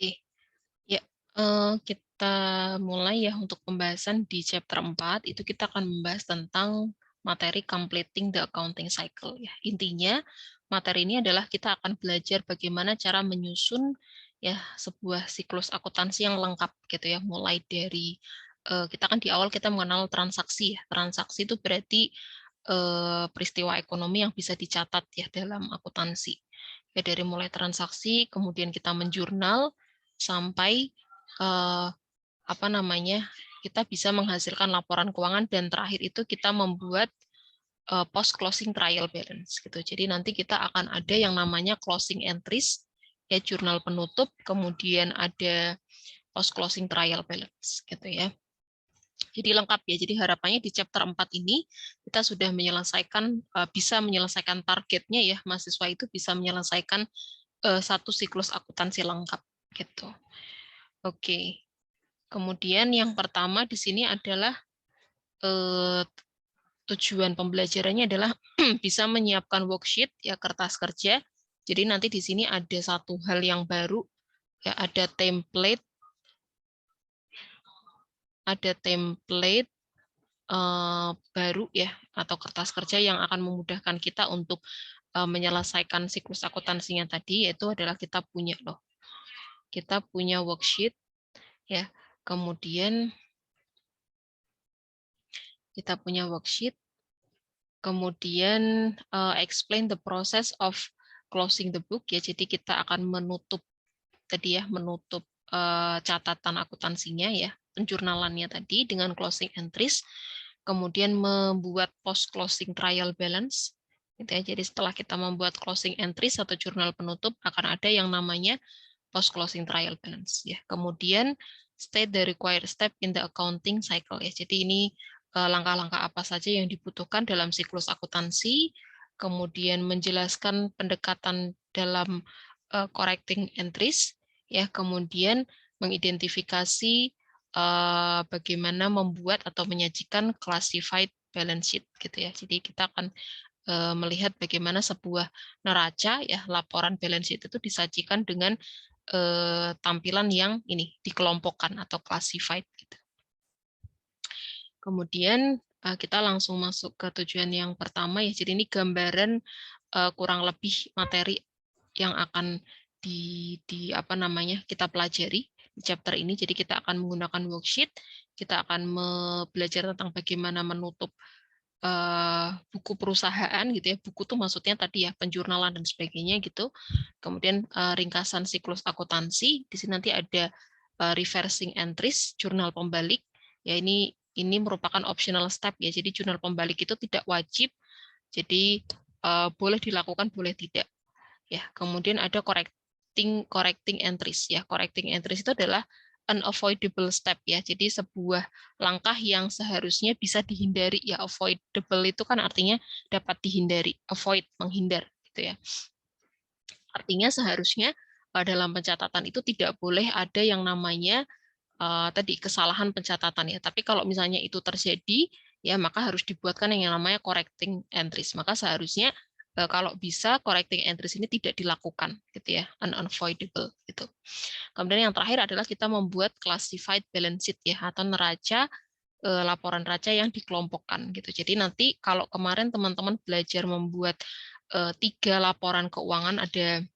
Oke, ya, kita mulai ya untuk pembahasan di chapter 4, itu kita akan membahas tentang materi completing the accounting cycle ya. Intinya, materi ini adalah kita akan belajar bagaimana cara menyusun ya sebuah siklus akuntansi yang lengkap gitu ya, mulai dari kita kan di awal kita mengenal transaksi ya. Transaksi itu berarti peristiwa ekonomi yang bisa dicatat ya dalam akuntansi. Ya dari mulai transaksi, kemudian kita menjurnal sampai apa namanya, kita bisa menghasilkan laporan keuangan dan terakhir itu kita membuat post closing trial balance gitu. Jadi nanti kita akan ada yang namanya closing entries ya jurnal penutup, kemudian ada post closing trial balance gitu ya. Jadi lengkap ya. Jadi harapannya di chapter 4 ini kita sudah menyelesaikan bisa menyelesaikan targetnya ya, mahasiswa itu bisa menyelesaikan satu siklus akuntansi lengkap gitu. Oke. Kemudian yang pertama di sini adalah tujuan pembelajarannya adalah bisa menyiapkan worksheet ya kertas kerja. Jadi nanti di sini ada satu hal yang baru ya ada template baru ya atau kertas kerja yang akan memudahkan kita untuk menyelesaikan siklus akuntansinya tadi, yaitu adalah kita punya worksheet ya. Kemudian kita punya worksheet, kemudian explain the process of closing the book ya. Jadi kita akan menutup tadi ya, menutup catatan akuntansinya ya, penjurnalannya tadi dengan closing entries, kemudian membuat post closing trial balance gitu ya. Jadi setelah kita membuat closing entries atau jurnal penutup akan ada yang namanya post closing trial balance ya. Kemudian state the required step in the accounting cycle ya. Jadi ini langkah-langkah apa saja yang dibutuhkan dalam siklus akuntansi, kemudian menjelaskan pendekatan dalam correcting entries ya, kemudian mengidentifikasi bagaimana membuat atau menyajikan classified balance sheet gitu ya. Jadi kita akan melihat bagaimana sebuah neraca ya, laporan balance sheet itu disajikan dengan tampilan yang ini dikelompokkan atau classified gitu. Kemudian kita langsung masuk ke tujuan yang pertama ya. Jadi ini gambaran kurang lebih materi yang akan apa namanya kita pelajari di chapter ini. Jadi kita akan menggunakan worksheet, kita akan belajar tentang bagaimana menutup buku perusahaan gitu ya. Buku tuh maksudnya tadi ya penjurnalan dan sebagainya gitu. Kemudian ringkasan siklus akuntansi. Di sini nanti ada reversing entries, jurnal pembalik. Ya ini merupakan optional step ya. Jadi jurnal pembalik itu tidak wajib. Jadi boleh dilakukan, boleh tidak. Ya, kemudian ada correcting entries ya. Correcting entries itu adalah unavoidable step ya. Jadi sebuah langkah yang seharusnya bisa dihindari ya. Avoidable itu kan artinya dapat dihindari, avoid menghindar gitu ya. Artinya seharusnya dalam pencatatan itu tidak boleh ada yang namanya tadi kesalahan pencatatan ya. Tapi kalau misalnya itu terjadi ya maka harus dibuatkan yang namanya correcting entries. Maka seharusnya kalau bisa correcting entries ini tidak dilakukan gitu ya, unavoidable gitu. Kemudian yang terakhir adalah kita membuat classified balance sheet ya atau neraca laporan neraca yang dikelompokkan gitu. Jadi nanti kalau kemarin teman-teman belajar membuat 3 laporan keuangan, ada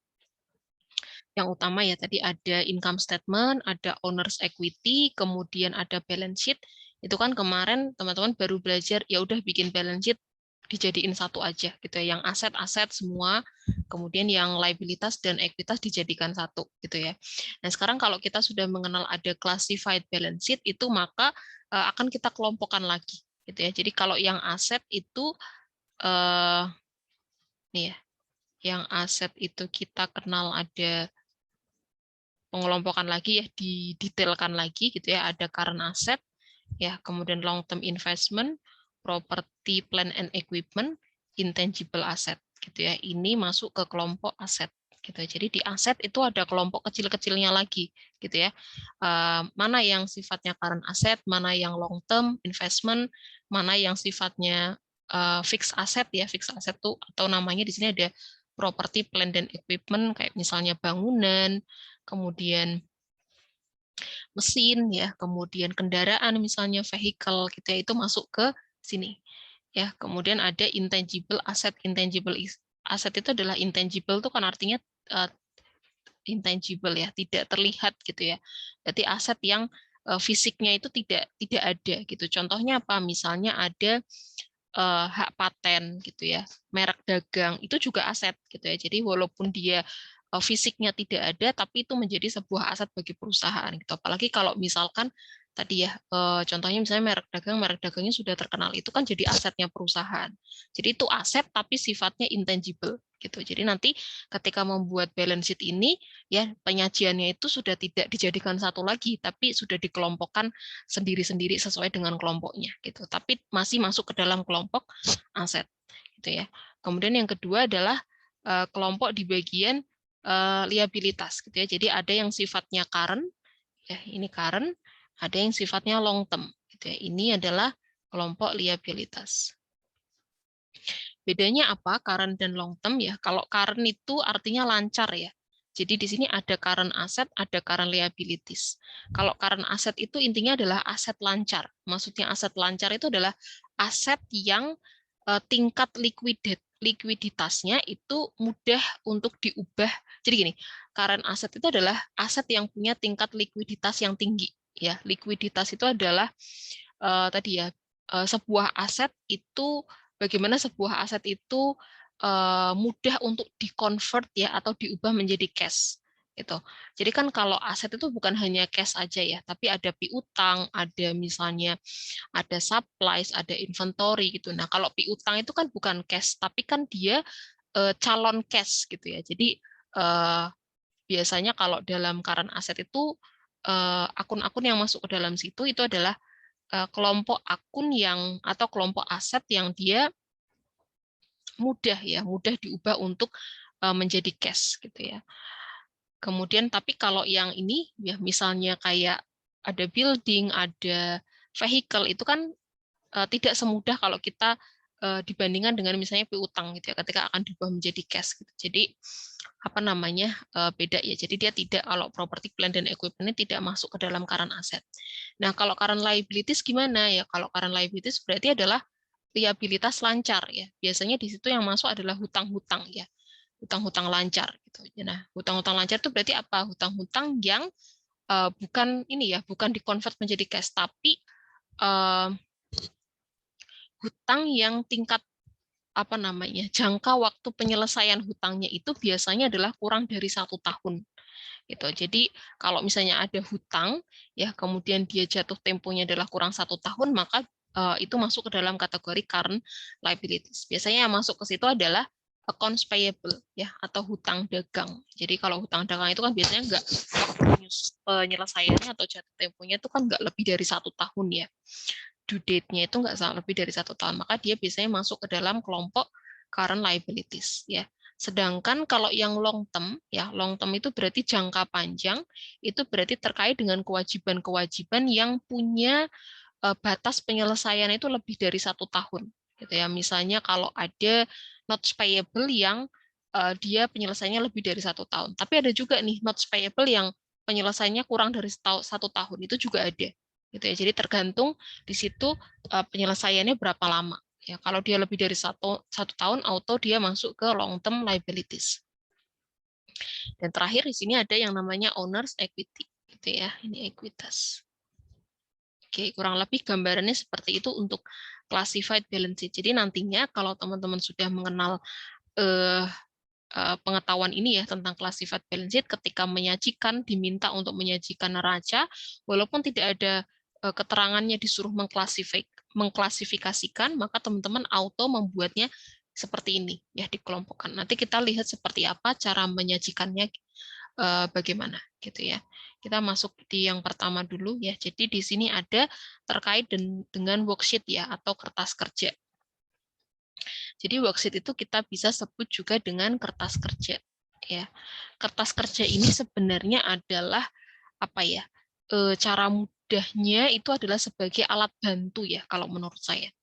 yang utama ya tadi ada income statement, ada owner's equity, kemudian ada balance sheet. Itu kan kemarin teman-teman baru belajar ya udah bikin balance sheet dijadiin satu aja gitu ya, yang aset-aset semua, kemudian yang liabilitas dan ekuitas dijadikan satu gitu ya. Nah, sekarang kalau kita sudah mengenal ada classified balance sheet itu maka akan kita kelompokkan lagi gitu ya. Jadi kalau yang aset itu nih ya, yang aset itu kita kenal ada pengelompokan lagi ya, didetailkan lagi gitu ya, ada current asset ya, kemudian long term investment, property plant and equipment, intangible asset gitu ya. Ini masuk ke kelompok aset gitu. Jadi di aset itu ada kelompok kecil-kecilnya lagi gitu ya. Mana yang sifatnya current asset, mana yang long term investment, mana yang sifatnya fixed asset ya. Fixed asset tuh atau namanya di sini ada property plant dan equipment kayak misalnya bangunan, kemudian mesin ya, kemudian kendaraan misalnya vehicle gitu ya, itu masuk ke sini. Ya, kemudian ada intangible asset. Intangible asset itu adalah intangible itu kan artinya intangible ya, tidak terlihat gitu ya. Berarti aset yang fisiknya itu tidak ada gitu. Contohnya apa? Misalnya ada hak paten gitu ya, merek dagang itu juga aset gitu ya. Jadi walaupun dia fisiknya tidak ada, tapi itu menjadi sebuah aset bagi perusahaan gitu. Apalagi kalau misalkan tadi ya contohnya misalnya merek dagangnya sudah terkenal, itu kan jadi asetnya perusahaan. Jadi itu aset tapi sifatnya intangible gitu. Jadi nanti ketika membuat balance sheet ini ya penyajiannya itu sudah tidak dijadikan satu lagi, tapi sudah dikelompokkan sendiri-sendiri sesuai dengan kelompoknya gitu. Tapi masih masuk ke dalam kelompok aset gitu ya. Kemudian yang kedua adalah kelompok di bagian liabilitas gitu ya. Jadi ada yang sifatnya current ya, ini current, ada yang sifatnya long term gitu ya. Ini adalah kelompok liabilitas. Bedanya apa current dan long term ya? Kalau current itu artinya lancar ya. Jadi di sini ada current asset, ada current liabilities. Kalau current asset itu intinya adalah aset lancar. Maksudnya aset lancar itu adalah aset yang tingkat likuiditasnya itu mudah untuk diubah. Jadi gini, current asset itu adalah aset yang punya tingkat likuiditas yang tinggi. Ya, likuiditas itu adalah tadi ya sebuah aset itu bagaimana sebuah aset itu mudah untuk dikonvert ya atau diubah menjadi cash gitu. Jadi kan kalau aset itu bukan hanya cash aja ya, tapi ada piutang, ada misalnya ada supplies, ada inventory gitu. Nah, kalau piutang itu kan bukan cash, tapi kan dia calon cash gitu ya. Jadi biasanya kalau dalam current asset itu akun-akun yang masuk ke dalam situ itu adalah kelompok akun yang atau kelompok aset yang dia mudah diubah untuk menjadi cash gitu ya. Kemudian tapi kalau yang ini ya misalnya kayak ada building, ada vehicle itu kan tidak semudah kalau kita dibandingkan dengan misalnya piutang gitu ya ketika akan diubah menjadi cash gitu. Jadi apa namanya beda ya. Jadi dia tidak kalau property plant dan equipment ini tidak masuk ke dalam current asset. Nah, kalau current liabilities gimana ya? Kalau current liabilities berarti adalah liabilitas lancar ya. Biasanya di situ yang masuk adalah hutang-hutang ya. Hutang-hutang lancar gitu. Nah, hutang-hutang lancar itu berarti apa? Hutang-hutang yang bukan ini ya, bukan dikonvert menjadi cash tapi hutang yang tingkat apa namanya jangka waktu penyelesaian hutangnya itu biasanya adalah kurang dari 1 tahun gitu. Jadi kalau misalnya ada hutang ya kemudian dia jatuh temponya adalah kurang 1 tahun maka itu masuk ke dalam kategori current liabilities. Biasanya yang masuk ke situ adalah accounts payable ya atau hutang dagang. Jadi kalau hutang dagang itu kan biasanya enggak penyelesaiannya atau jatuh temponya itu kan enggak lebih dari 1 tahun ya. Due date-nya itu enggak lebih dari 1 tahun, maka dia biasanya masuk ke dalam kelompok current liabilities ya. Sedangkan kalau yang long term, ya long term itu berarti jangka panjang, itu berarti terkait dengan kewajiban-kewajiban yang punya batas penyelesaian itu lebih dari 1 tahun. Gitu ya. Misalnya kalau ada notes payable yang dia penyelesaiannya lebih dari 1 tahun. Tapi ada juga nih notes payable yang penyelesaiannya kurang dari 1 tahun, itu juga ada. Gitu ya. Jadi tergantung di situ penyelesaiannya berapa lama. Ya, kalau dia lebih dari satu tahun, auto dia masuk ke long term liabilities. Dan terakhir di sini ada yang namanya owner's equity, gitu ya. Ini ekuitas. Oke, kurang lebih gambarannya seperti itu untuk classified balance sheet. Jadi nantinya kalau teman-teman sudah mengenal pengetahuan ini ya tentang classified balance sheet, ketika menyajikan diminta untuk menyajikan neraca, walaupun tidak ada keterangannya disuruh mengklasifikasikan, maka teman-teman auto membuatnya seperti ini ya dikelompokkan. Nanti kita lihat seperti apa cara menyajikannya bagaimana gitu ya. Kita masuk di yang pertama dulu ya. Jadi di sini ada terkait dengan worksheet ya atau kertas kerja. Jadi worksheet itu kita bisa sebut juga dengan kertas kerja ya. Kertas kerja ini sebenarnya adalah apa ya? Cara mudahnya itu adalah sebagai alat bantu ya kalau menurut saya.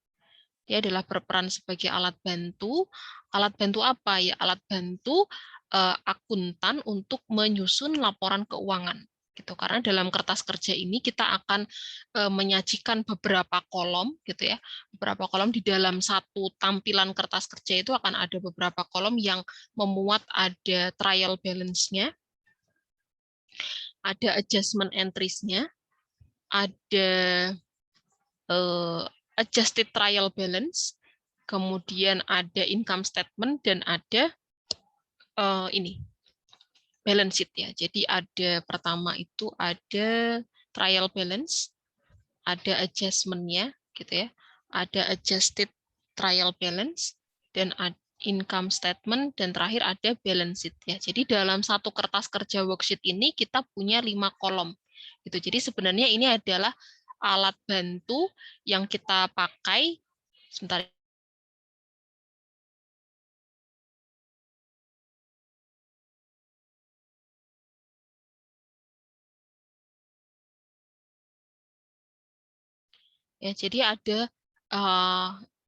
Dia adalah berperan sebagai alat bantu. Alat bantu apa ya? Alat bantu akuntan untuk menyusun laporan keuangan. gitu. Karena dalam kertas kerja ini kita akan menyajikan beberapa kolom gitu ya. Beberapa kolom di dalam satu tampilan kertas kerja itu akan ada beberapa kolom yang memuat ada trial balance-nya, ada adjustment entries-nya, ada adjusted trial balance, kemudian ada income statement dan ada ini balance sheet ya. Jadi ada pertama itu ada trial balance, ada adjustment-nya gitu ya, ada adjusted trial balance, dan income statement, dan terakhir ada balance sheet ya. Jadi dalam satu kertas kerja worksheet ini kita punya 5 kolom gitu. Jadi sebenarnya ini adalah alat bantu yang kita pakai. Sebentar. Ya, jadi ada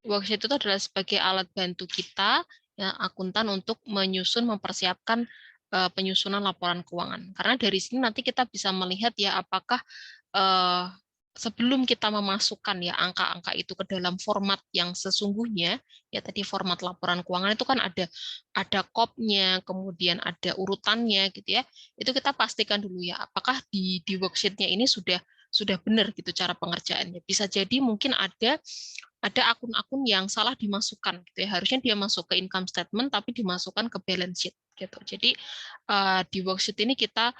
worksheet itu adalah sebagai alat bantu kita ya akuntan untuk menyusun, mempersiapkan penyusunan laporan keuangan. Karena dari sini nanti kita bisa melihat ya apakah sebelum kita memasukkan ya angka-angka itu ke dalam format yang sesungguhnya, ya tadi format laporan keuangan itu kan ada kopnya, kemudian ada urutannya gitu ya. Itu kita pastikan dulu ya apakah di worksheet-nya ini sudah benar gitu cara pengerjaannya. Bisa jadi mungkin ada akun-akun yang salah dimasukkan gitu ya. Harusnya dia masuk ke income statement tapi dimasukkan ke balance sheet gitu. Jadi di worksheet ini kita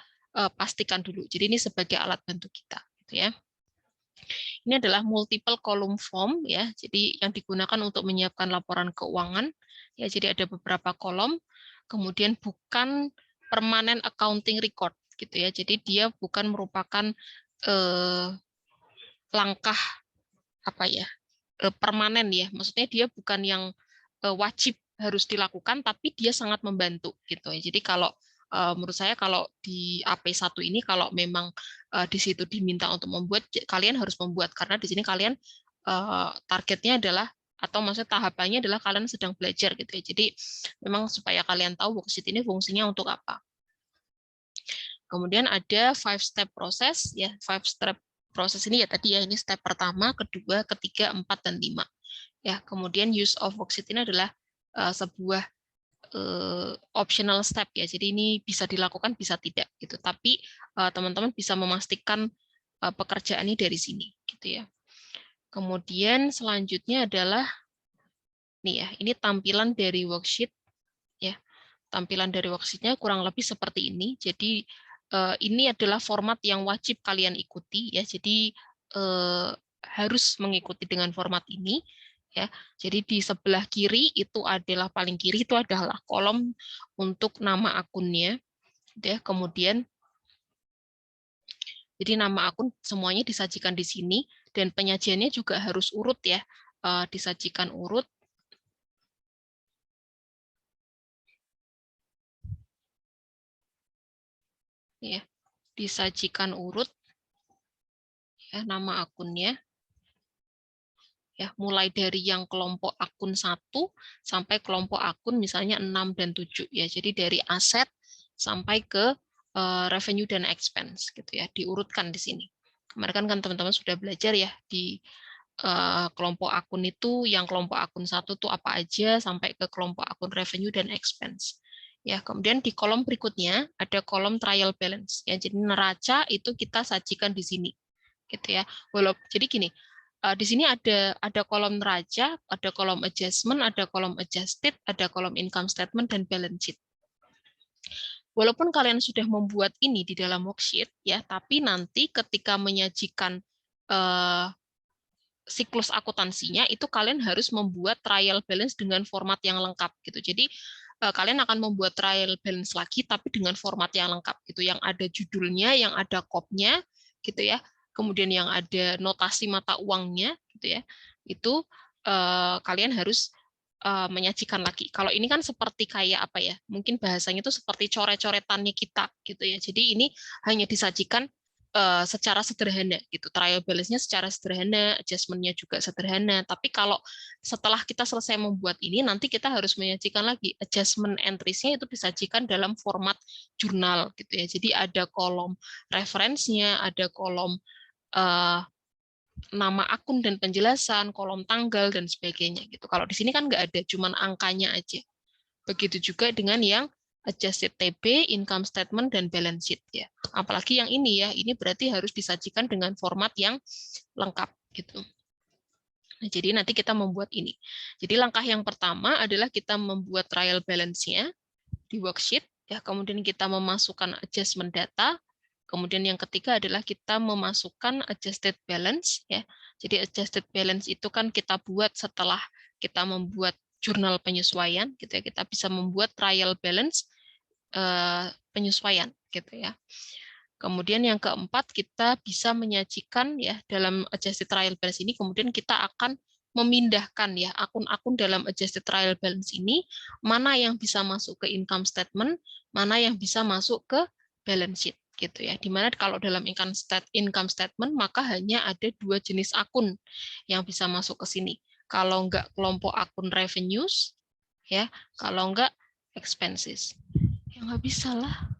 pastikan dulu. Jadi ini sebagai alat bantu kita gitu ya. Ini adalah multiple column form ya. Jadi yang digunakan untuk menyiapkan laporan keuangan ya. Jadi ada beberapa kolom. Kemudian bukan permanent accounting record gitu ya. Jadi dia bukan merupakan langkah apa ya permanen ya, maksudnya dia bukan yang wajib harus dilakukan, tapi dia sangat membantu gitu ya. Jadi kalau menurut saya kalau di AP1 ini kalau memang di situ diminta untuk membuat, kalian harus membuat karena di sini kalian targetnya adalah atau maksudnya tahapannya adalah kalian sedang belajar gitu ya. Jadi memang supaya kalian tahu worksheet ini fungsinya untuk apa. Kemudian ada 5-step proses ya, 5-step proses ini ya tadi ya, ini step pertama, kedua, ketiga, 4 dan 5. Ya, kemudian use of worksheet ini adalah sebuah optional step ya. Jadi ini bisa dilakukan bisa tidak gitu. Tapi teman-teman bisa memastikan pekerjaan ini dari sini gitu ya. Kemudian selanjutnya adalah nih ya, ini tampilan dari worksheet ya. Tampilan dari worksheet-nya kurang lebih seperti ini. Jadi ini adalah format yang wajib kalian ikuti ya. Jadi harus mengikuti dengan format ini ya. Jadi di sebelah kiri itu adalah paling kiri itu adalah kolom untuk nama akunnya ya. Kemudian jadi nama akun semuanya disajikan di sini dan penyajiannya juga harus urut ya. Disajikan urut. Ya, disajikan urut ya nama akunnya. Ya, mulai dari yang kelompok akun 1 sampai kelompok akun misalnya 6 dan 7 ya. Jadi dari aset sampai ke revenue dan expense gitu ya, diurutkan di sini. Kemarin kan teman-teman sudah belajar ya di kelompok akun itu, yang kelompok akun 1 tuh apa aja sampai ke kelompok akun revenue dan expense. Ya, kemudian di kolom berikutnya ada kolom trial balance ya. Jadi neraca itu kita sajikan di sini. Gitu ya. Jadi gini, di sini ada kolom neraca, ada kolom adjustment, ada kolom adjusted, ada kolom income statement dan balance sheet. Walaupun kalian sudah membuat ini di dalam worksheet ya, tapi nanti ketika menyajikan siklus akuntansinya itu kalian harus membuat trial balance dengan format yang lengkap gitu. Jadi kalian akan membuat trial balance lagi tapi dengan format yang lengkap gitu, yang ada judulnya, yang ada kopnya gitu ya. Kemudian yang ada notasi mata uangnya gitu ya. Itu kalian harus menyajikan lagi. Kalau ini kan seperti kayak apa ya? Mungkin bahasanya itu seperti coret-coretannya kita gitu ya. Jadi ini hanya disajikan secara sederhana gitu, trial balance-nya secara sederhana, adjustment-nya juga sederhana. Tapi kalau setelah kita selesai membuat ini, nanti kita harus menyajikan lagi adjustment entries-nya itu disajikan dalam format jurnal gitu ya. Jadi ada kolom referensinya, ada kolom nama akun dan penjelasan, kolom tanggal dan sebagainya gitu. Kalau di sini kan nggak ada, cuman angkanya aja. Begitu juga dengan yang adjusted TB, income statement, dan balance sheet ya. Apalagi yang ini ya, ini berarti harus disajikan dengan format yang lengkap gitu. Nah, jadi nanti kita membuat ini. Jadi langkah yang pertama adalah kita membuat trial balance-nya di worksheet ya, kemudian kita memasukkan adjustment data. Kemudian yang ketiga adalah kita memasukkan adjusted balance ya. Jadi adjusted balance itu kan kita buat setelah kita membuat jurnal penyesuaian gitu ya. Kita bisa membuat trial balance penyesuaian gitu ya. Kemudian yang keempat kita bisa menyajikan ya dalam adjusted trial balance ini, kemudian kita akan memindahkan ya akun-akun dalam adjusted trial balance ini, mana yang bisa masuk ke income statement, mana yang bisa masuk ke balance sheet gitu ya. Dimana kalau dalam income statement maka hanya ada 2 jenis akun yang bisa masuk ke sini. Kalau enggak kelompok akun revenues ya, kalau enggak expenses. Ya nggak bisa lah.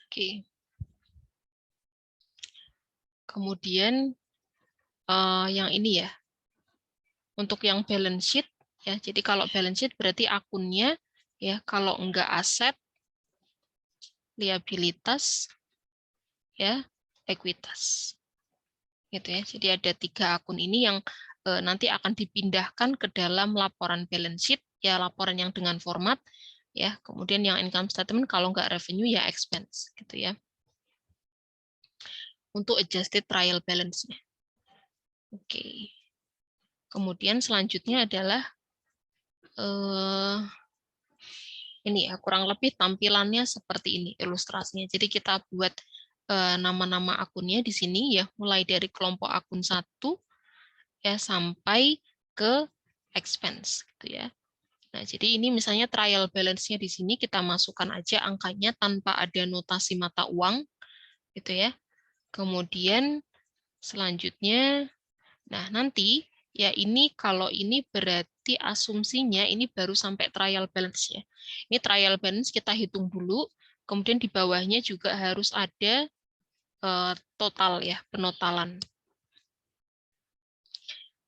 Oke. Kemudian yang ini ya. Untuk yang balance sheet ya. Jadi kalau balance sheet berarti akunnya ya, kalau enggak aset, liabilitas ya, ekuitas. Gitu ya. Jadi ada 3 akun ini yang nanti akan dipindahkan ke dalam laporan balance sheet ya, laporan yang dengan format ya. Kemudian yang income statement kalau enggak revenue ya expense gitu ya. Untuk adjusted trial balance-nya. Oke. Kemudian selanjutnya adalah ini ya, kurang lebih tampilannya seperti ini ilustrasinya. Jadi kita buat nama-nama akunnya di sini ya, mulai dari kelompok akun 1 ya sampai ke expense gitu ya. Nah, jadi ini misalnya trial balance-nya di sini kita masukkan aja angkanya tanpa ada notasi mata uang gitu ya. Kemudian selanjutnya, nah nanti ya ini kalau ini berarti asumsinya ini baru sampai trial balance ya. Ini trial balance kita hitung dulu, kemudian di bawahnya juga harus ada total ya, penotalan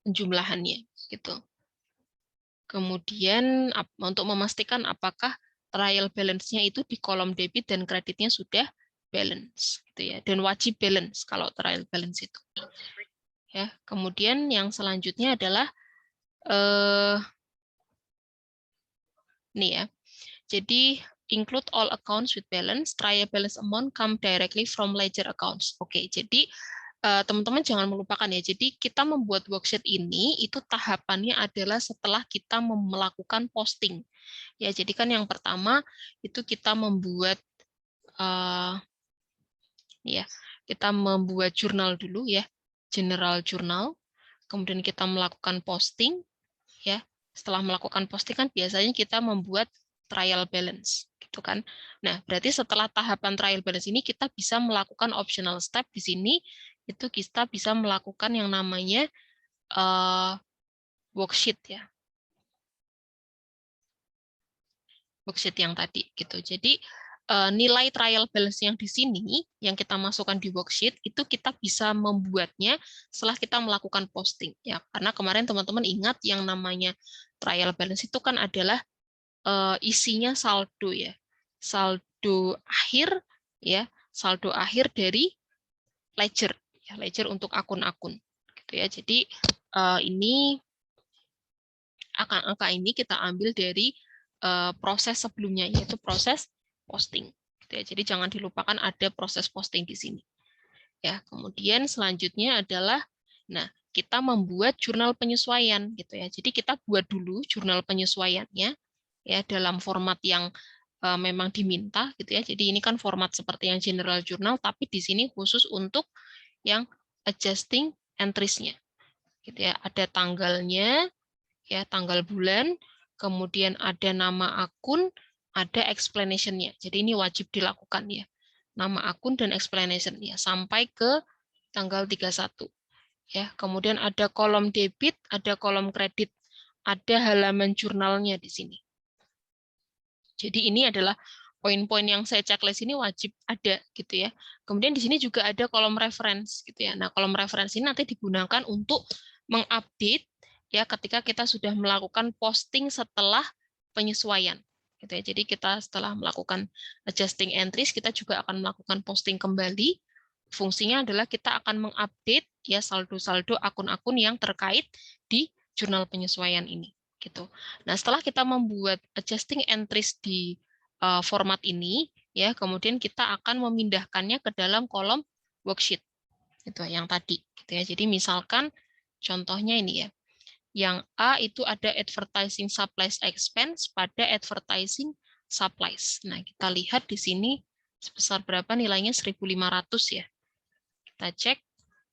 penjumlahannya gitu. Kemudian untuk memastikan apakah trial balance-nya itu di kolom debit dan kreditnya sudah balance gitu ya, dan wajib balance kalau trial balance itu. Ya, kemudian yang selanjutnya adalah nih ya. Jadi include all accounts with balance, trial balance amount come directly from ledger accounts. Oke, jadi teman-teman jangan melupakan ya. Jadi kita membuat worksheet ini itu tahapannya adalah setelah kita melakukan posting. Ya, jadi kan yang pertama itu kita membuat ya, kita membuat jurnal dulu ya, general journal. Kemudian kita melakukan posting ya. Setelah melakukan posting kan biasanya kita membuat trial balance gitu kan. Nah, berarti setelah tahapan trial balance ini kita bisa melakukan optional step di sini, itu kita bisa melakukan yang namanya worksheet ya. Worksheet yang tadi gitu. Jadi nilai trial balance yang di sini yang kita masukkan di worksheet itu kita bisa membuatnya setelah kita melakukan posting ya. Karena kemarin teman-teman ingat yang namanya trial balance itu kan adalah isinya saldo ya, saldo akhir ya, saldo akhir dari ledger ya, ledger untuk akun-akun gitu ya. Jadi ini angka ini kita ambil dari proses sebelumnya, yaitu proses posting gitu ya. Jadi jangan dilupakan ada proses posting di sini ya. Kemudian selanjutnya adalah nah kita membuat jurnal penyesuaian gitu ya. Jadi kita buat dulu jurnal penyesuaiannya ya dalam format yang memang diminta gitu ya. Jadi ini kan format seperti yang general journal, tapi di sini khusus untuk yang adjusting entries-nya. Gitu ya. Ada tanggalnya ya, tanggal bulan, kemudian ada nama akun, ada explanation-nya. Jadi ini wajib dilakukan ya. Nama akun dan explanation ya sampai ke tanggal 31 ya. Kemudian ada kolom debit, ada kolom kredit, ada halaman jurnalnya di sini. Jadi ini adalah poin-poin yang saya checklist ini wajib ada gitu ya. Kemudian di sini juga ada kolom reference gitu ya. Nah, kolom reference ini nanti digunakan untuk mengupdate ya ketika kita sudah melakukan posting setelah penyesuaian gitu ya. Jadi kita setelah melakukan adjusting entries, kita juga akan melakukan posting kembali. Fungsinya adalah kita akan mengupdate ya saldo-saldo akun-akun yang terkait di jurnal penyesuaian ini gitu. Nah, setelah kita membuat adjusting entries di format ini ya, kemudian kita akan memindahkannya ke dalam kolom worksheet. Itu yang tadi gitu ya. Jadi misalkan contohnya ini ya. Yang A itu ada advertising supplies expense pada advertising supplies. Nah, kita lihat di sini sebesar berapa nilainya 1.500 ya. Kita cek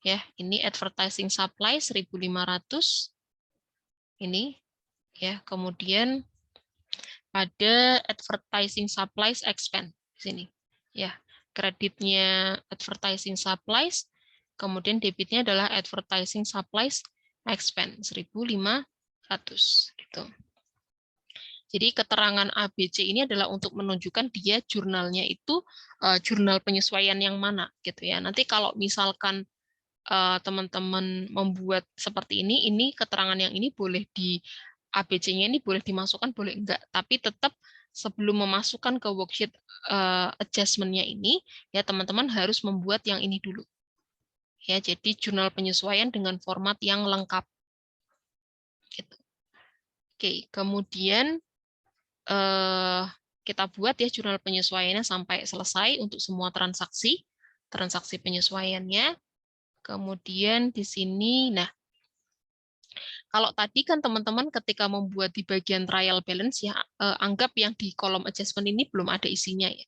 ya, ini advertising supplies 1.500. Ini ya, kemudian ada advertising supplies expense di sini. Ya, kreditnya advertising supplies, kemudian debitnya adalah advertising supplies expense 1.500 gitu. Jadi keterangan ABC ini adalah untuk menunjukkan dia jurnalnya itu jurnal penyesuaian yang mana gitu ya. Nanti kalau misalkan teman-teman membuat seperti ini keterangan yang ini boleh di ABC-nya ini boleh dimasukkan, boleh enggak. Tapi tetap sebelum memasukkan ke worksheet adjustment-nya ini, ya teman-teman harus membuat yang ini dulu. Ya, jadi jurnal penyesuaian dengan format yang lengkap. Gitu. Oke, kemudian kita buat ya jurnal penyesuaiannya sampai selesai untuk semua transaksi penyesuaiannya. Kemudian di sini, nah, kalau tadi kan teman-teman ketika membuat di bagian trial balance ya, anggap yang di kolom adjustment ini belum ada isinya ya.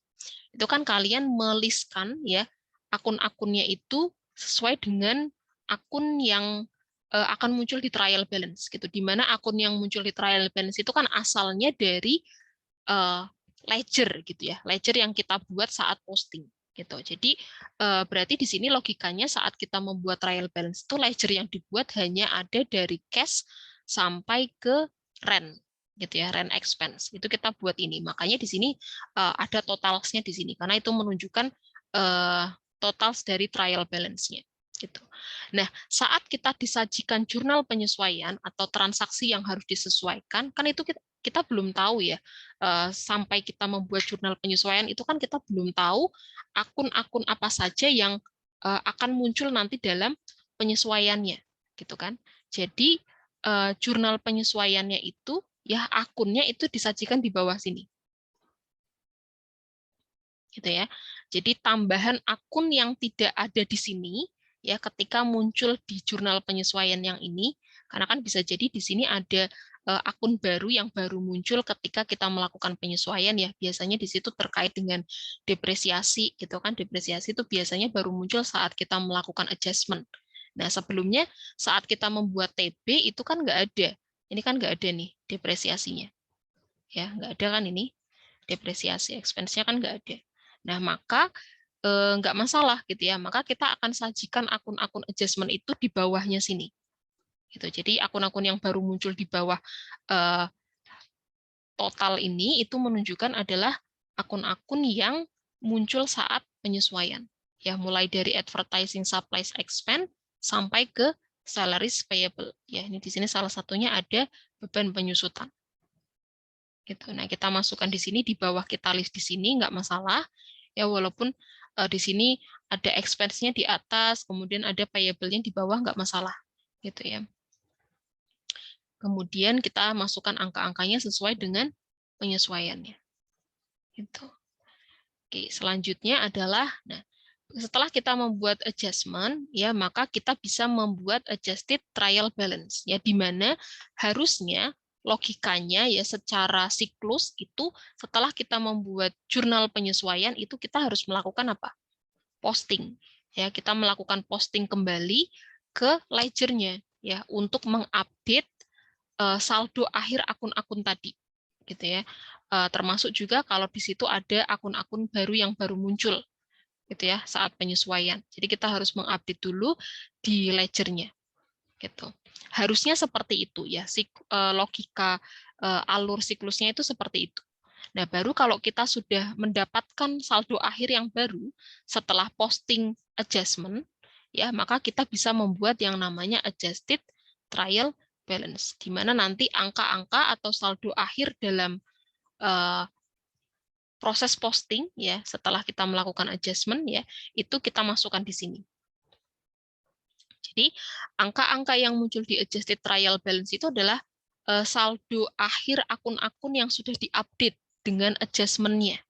Itu kan kalian meliskan ya akun-akunnya itu sesuai dengan akun yang akan muncul di trial balance gitu. Di mana akun yang muncul di trial balance itu kan asalnya dari ledger gitu ya. Ledger yang kita buat saat posting gitu. Jadi berarti di sini logikanya saat kita membuat trial balance itu ledger yang dibuat hanya ada dari cash sampai ke rent gitu ya, rent expense. Itu kita buat ini. Makanya di sini ada totalsnya di sini karena itu menunjukkan totals dari trial balance-nya gitu. Nah, saat kita disajikan jurnal penyesuaian atau transaksi yang harus disesuaikan, kan itu kita belum tahu ya, sampai kita membuat jurnal penyesuaian itu kan kita belum tahu akun-akun apa saja yang akan muncul nanti dalam penyesuaiannya, gitu kan. Jadi jurnal penyesuaiannya itu ya akunnya itu disajikan di bawah sini, gitu ya. Jadi tambahan akun yang tidak ada di sini ya ketika muncul di jurnal penyesuaian yang ini, karena kan bisa jadi di sini ada akun baru yang baru muncul ketika kita melakukan penyesuaian ya. Biasanya di situ terkait dengan depresiasi gitu kan. Depresiasi itu biasanya baru muncul saat kita melakukan adjustment. Nah, sebelumnya saat kita membuat TB itu kan nggak ada. Ini kan nggak ada nih depresiasinya. Ya, nggak ada kan ini. Depresiasi expense-nya kan nggak ada. Nah, maka nggak masalah gitu ya. Maka kita akan sajikan akun-akun adjustment itu di bawahnya sini. Gitu. Jadi akun-akun yang baru muncul di bawah total ini itu menunjukkan adalah akun-akun yang muncul saat penyesuaian. Ya, mulai dari advertising supplies expense sampai ke salaries payable. Ya, ini di sini salah satunya ada beban penyusutan. Gitu. Nah, kita masukkan di sini, di bawah kita list di sini, nggak masalah. Ya, walaupun di sini ada expense-nya di atas, kemudian ada payable-nya di bawah, nggak masalah. Gitu ya. Kemudian kita masukkan angka-angkanya sesuai dengan penyesuaiannya. Gitu. Oke, selanjutnya adalah, nah, setelah kita membuat adjustment, ya maka kita bisa membuat adjusted trial balance, ya di mana harusnya logikanya ya secara siklus itu setelah kita membuat jurnal penyesuaian itu kita harus melakukan apa? Posting. Ya, kita melakukan posting kembali ke ledger-nya ya untuk mengupdate saldo akhir akun-akun tadi gitu ya. Termasuk juga kalau di situ ada akun-akun baru yang baru muncul gitu ya saat penyesuaian. Jadi kita harus mengupdate dulu di ledgernya gitu. Harusnya seperti itu ya, logika alur siklusnya itu seperti itu. Nah, baru kalau kita sudah mendapatkan saldo akhir yang baru setelah posting adjustment, ya maka kita bisa membuat yang namanya adjusted trial balance, di mana nanti angka-angka atau saldo akhir dalam proses posting ya setelah kita melakukan adjustment ya itu kita masukkan di sini. Jadi angka-angka yang muncul di adjusted trial balance itu adalah saldo akhir akun-akun yang sudah diupdate dengan adjustment-nya.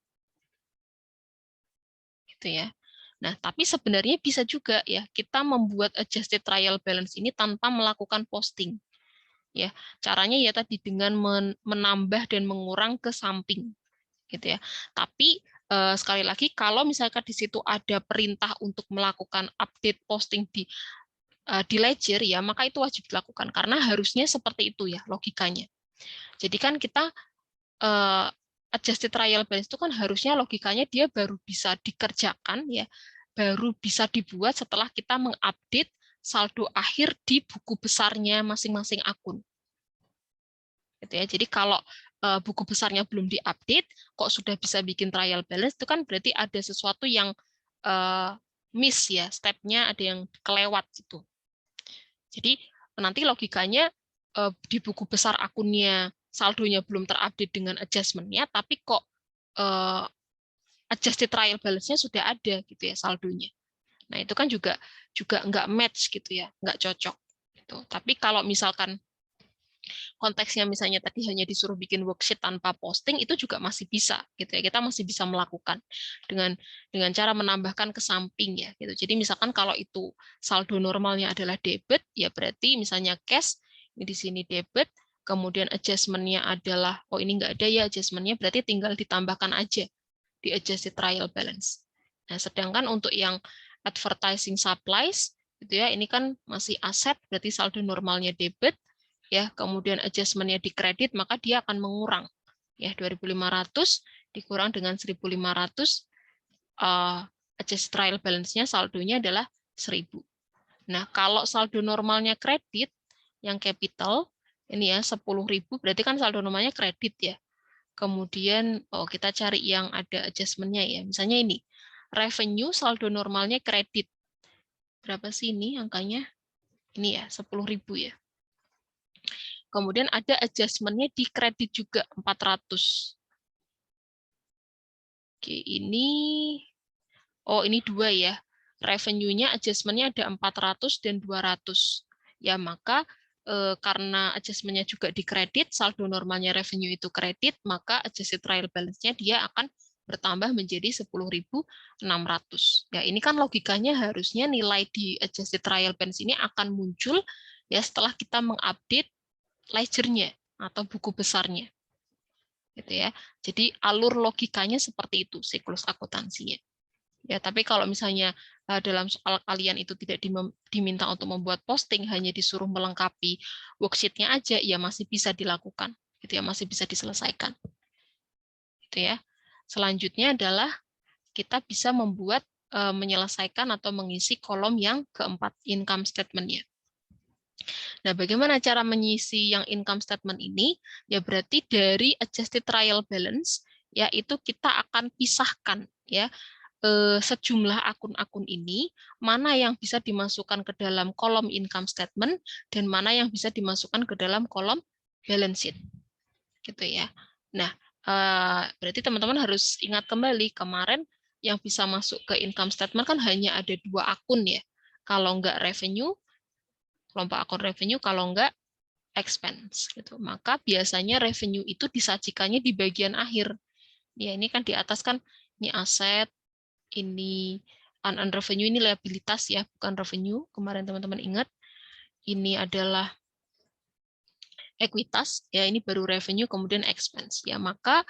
Gitu ya. Nah, tapi sebenarnya bisa juga ya kita membuat adjusted trial balance ini tanpa melakukan posting. Ya, caranya ya tadi dengan menambah dan mengurang ke samping. Gitu ya. Tapi sekali lagi kalau misalkan di situ ada perintah untuk melakukan update posting di ledger ya maka itu wajib dilakukan karena harusnya seperti itu ya logikanya. Jadi kan kita adjusted trial balance itu kan harusnya logikanya dia baru bisa dikerjakan ya, baru bisa dibuat setelah kita mengupdate saldo akhir di buku besarnya masing-masing akun. Gitu ya. Jadi kalau buku besarnya belum diupdate, kok sudah bisa bikin trial balance, itu kan berarti ada sesuatu yang miss ya, step-nya ada yang kelewat gitu. Jadi nanti logikanya di buku besar akunnya saldonya belum terupdate dengan adjustment-nya, tapi kok adjusted trial balance-nya sudah ada gitu ya saldonya. Nah itu kan juga nggak match gitu ya, nggak cocok. Gitu. Tapi kalau misalkan konteksnya misalnya tadi hanya disuruh bikin worksheet tanpa posting itu juga masih bisa gitu ya, kita masih bisa melakukan dengan cara menambahkan ke samping ya gitu. Jadi misalkan kalau itu saldo normalnya adalah debit ya berarti misalnya cash ini di sini debit, kemudian adjustment-nya adalah oh ini nggak ada ya adjustment-nya, berarti tinggal ditambahkan aja di adjusted trial balance. Nah sedangkan untuk yang advertising supplies gitu ya ini kan masih aset berarti saldo normalnya debit ya, kemudian adjustment-nya di kredit, maka dia akan mengurang. Ya, 2.500 dikurang dengan 1.500, adjusted trial balance-nya saldonya adalah 1.000. Nah, kalau saldo normalnya kredit, yang capital, ini ya 10.000, berarti kan saldo normalnya kredit ya. Kemudian, kita cari yang ada adjustment-nya ya. Misalnya ini, revenue saldo normalnya kredit. Berapa sih ini angkanya? Ini ya, 10.000 ya. Kemudian ada adjustment-nya di kredit juga 400. Oke, ini 2 ya. Revenue-nya adjustment-nya ada 400 dan 200. Ya, maka karena adjustment-nya juga di kredit, saldo normalnya revenue itu kredit, maka adjusted trial balance-nya dia akan bertambah menjadi 10.600. Ya, ini kan logikanya harusnya nilai di adjusted trial balance ini akan muncul ya setelah kita mengupdate ledger-nya atau buku besarnya. Gitu ya. Jadi alur logikanya seperti itu siklus akuntansinya. Ya, tapi kalau misalnya dalam soal kalian itu tidak diminta untuk membuat posting, hanya disuruh melengkapi worksheet-nya aja, ya masih bisa dilakukan. Gitu ya, masih bisa diselesaikan. Gitu ya. Selanjutnya adalah kita bisa membuat menyelesaikan atau mengisi kolom yang keempat, income statement-nya. Nah, bagaimana cara mengisi yang income statement ini? Ya berarti dari adjusted trial balance, ya itu kita akan pisahkan ya sejumlah akun-akun ini, mana yang bisa dimasukkan ke dalam kolom income statement dan mana yang bisa dimasukkan ke dalam kolom balance sheet. Gitu ya. Nah, berarti teman-teman harus ingat kembali kemarin yang bisa masuk ke income statement kan hanya ada 2 akun ya. Kalau enggak revenue, kelompok akun revenue, kalau enggak expense gitu. Maka biasanya revenue itu disajikannya di bagian akhir. Ya, ini kan di atas kan ini aset, ini unearned revenue, ini liabilitas ya, bukan revenue. Kemarin teman-teman ingat. Ini adalah ekuitas, ya ini baru revenue kemudian expense. Ya, maka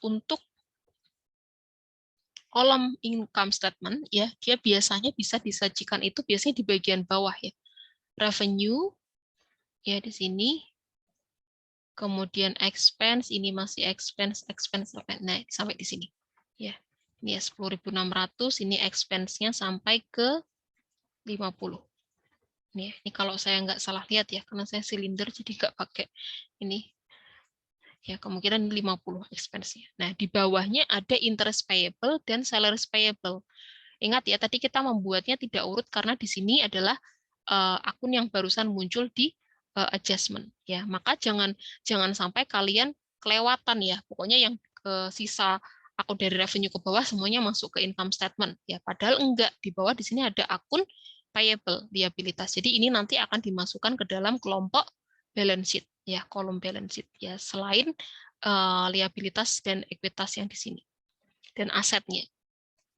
untuk kolom income statement ya, dia biasanya bisa disajikan itu biasanya di bagian bawah ya. Revenue ya di sini, kemudian expense, ini masih expense sampai, nah, sampai di sini. Ya, ini ya 10.600, ini expense-nya sampai ke 50. Ini kalau saya nggak salah lihat ya, karena saya silinder jadi nggak pakai ini. Ya, kemungkinan 50 expense-nya. Nah, di bawahnya ada interest payable dan salaries payable. Ingat ya, tadi kita membuatnya tidak urut karena di sini adalah akun yang barusan muncul di adjustment. Ya, maka jangan sampai kalian kelewatan ya. Pokoknya yang sisa akun dari revenue ke bawah semuanya masuk ke income statement. Ya, padahal enggak. Di bawah di sini ada akun payable, liabilitas. Jadi ini nanti akan dimasukkan ke dalam kelompok balance sheet, ya, kolom balance sheet, ya, selain liabilitas dan ekuitas yang di sini dan asetnya.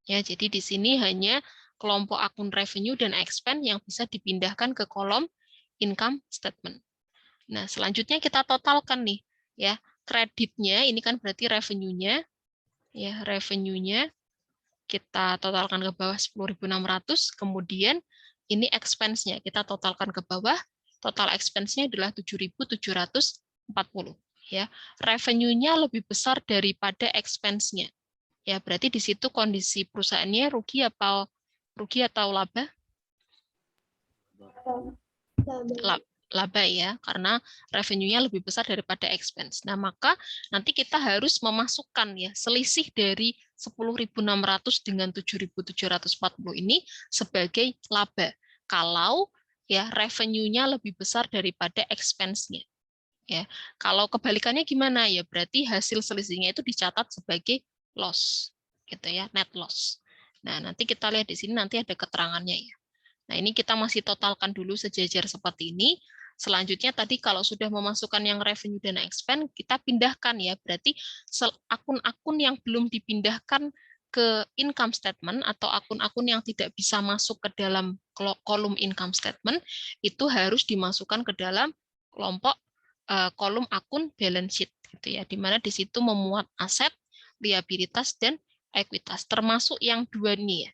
Ya, jadi di sini hanya kelompok akun revenue dan expense yang bisa dipindahkan ke kolom income statement. Nah, selanjutnya kita totalkan nih, ya. Kreditnya ini kan berarti revenue-nya, ya, revenue-nya kita totalkan ke bawah 10.600, kemudian ini expense-nya kita totalkan ke bawah, total expense-nya adalah 7.740, ya. Revenue-nya lebih besar daripada expense-nya. Ya, berarti di situ kondisi perusahaannya rugi atau laba? Laba ya, karena revenue-nya lebih besar daripada expense. Nah, maka nanti kita harus memasukkan ya selisih dari 10.600 dengan 7.740 ini sebagai laba. Kalau ya revenue-nya lebih besar daripada expense-nya. Ya, kalau kebalikannya gimana ya? Berarti hasil selisihnya itu dicatat sebagai loss, gitu ya, net loss. Nah, nanti kita lihat di sini nanti ada keterangannya ya. Nah, ini kita masih totalkan dulu sejajar seperti ini. Selanjutnya tadi kalau sudah memasukkan yang revenue dan expense, kita pindahkan ya. Berarti akun-akun yang belum dipindahkan ke income statement atau akun-akun yang tidak bisa masuk ke dalam kolom income statement itu harus dimasukkan ke dalam kelompok kolom akun balance sheet gitu ya, di mana di situ memuat aset, liabilitas dan ekuitas, termasuk yang dua ini ya,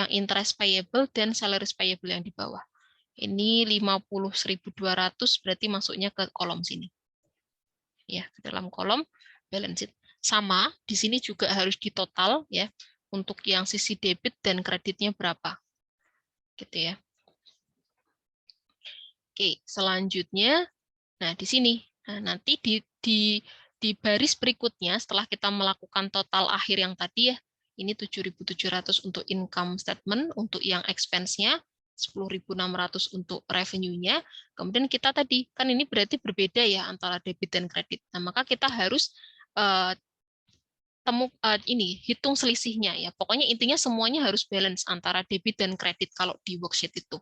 yang interest payable dan salaries payable yang di bawah. Ini 50.200 berarti masuknya ke kolom sini. Ya, ke dalam kolom balance sheet. Sama, di sini juga harus ditotal ya untuk yang sisi debit dan kreditnya berapa. Gitu ya. Oke, selanjutnya nah, di sini. Nah, nanti di baris berikutnya, setelah kita melakukan total akhir yang tadi ya, ini 7.700 untuk income statement, untuk yang expense-nya, 10.600 untuk revenue-nya, kemudian kita tadi, kan ini berarti berbeda ya antara debit dan kredit. Nah, maka kita harus hitung selisihnya ya. Pokoknya intinya semuanya harus balance antara debit dan kredit kalau di worksheet itu.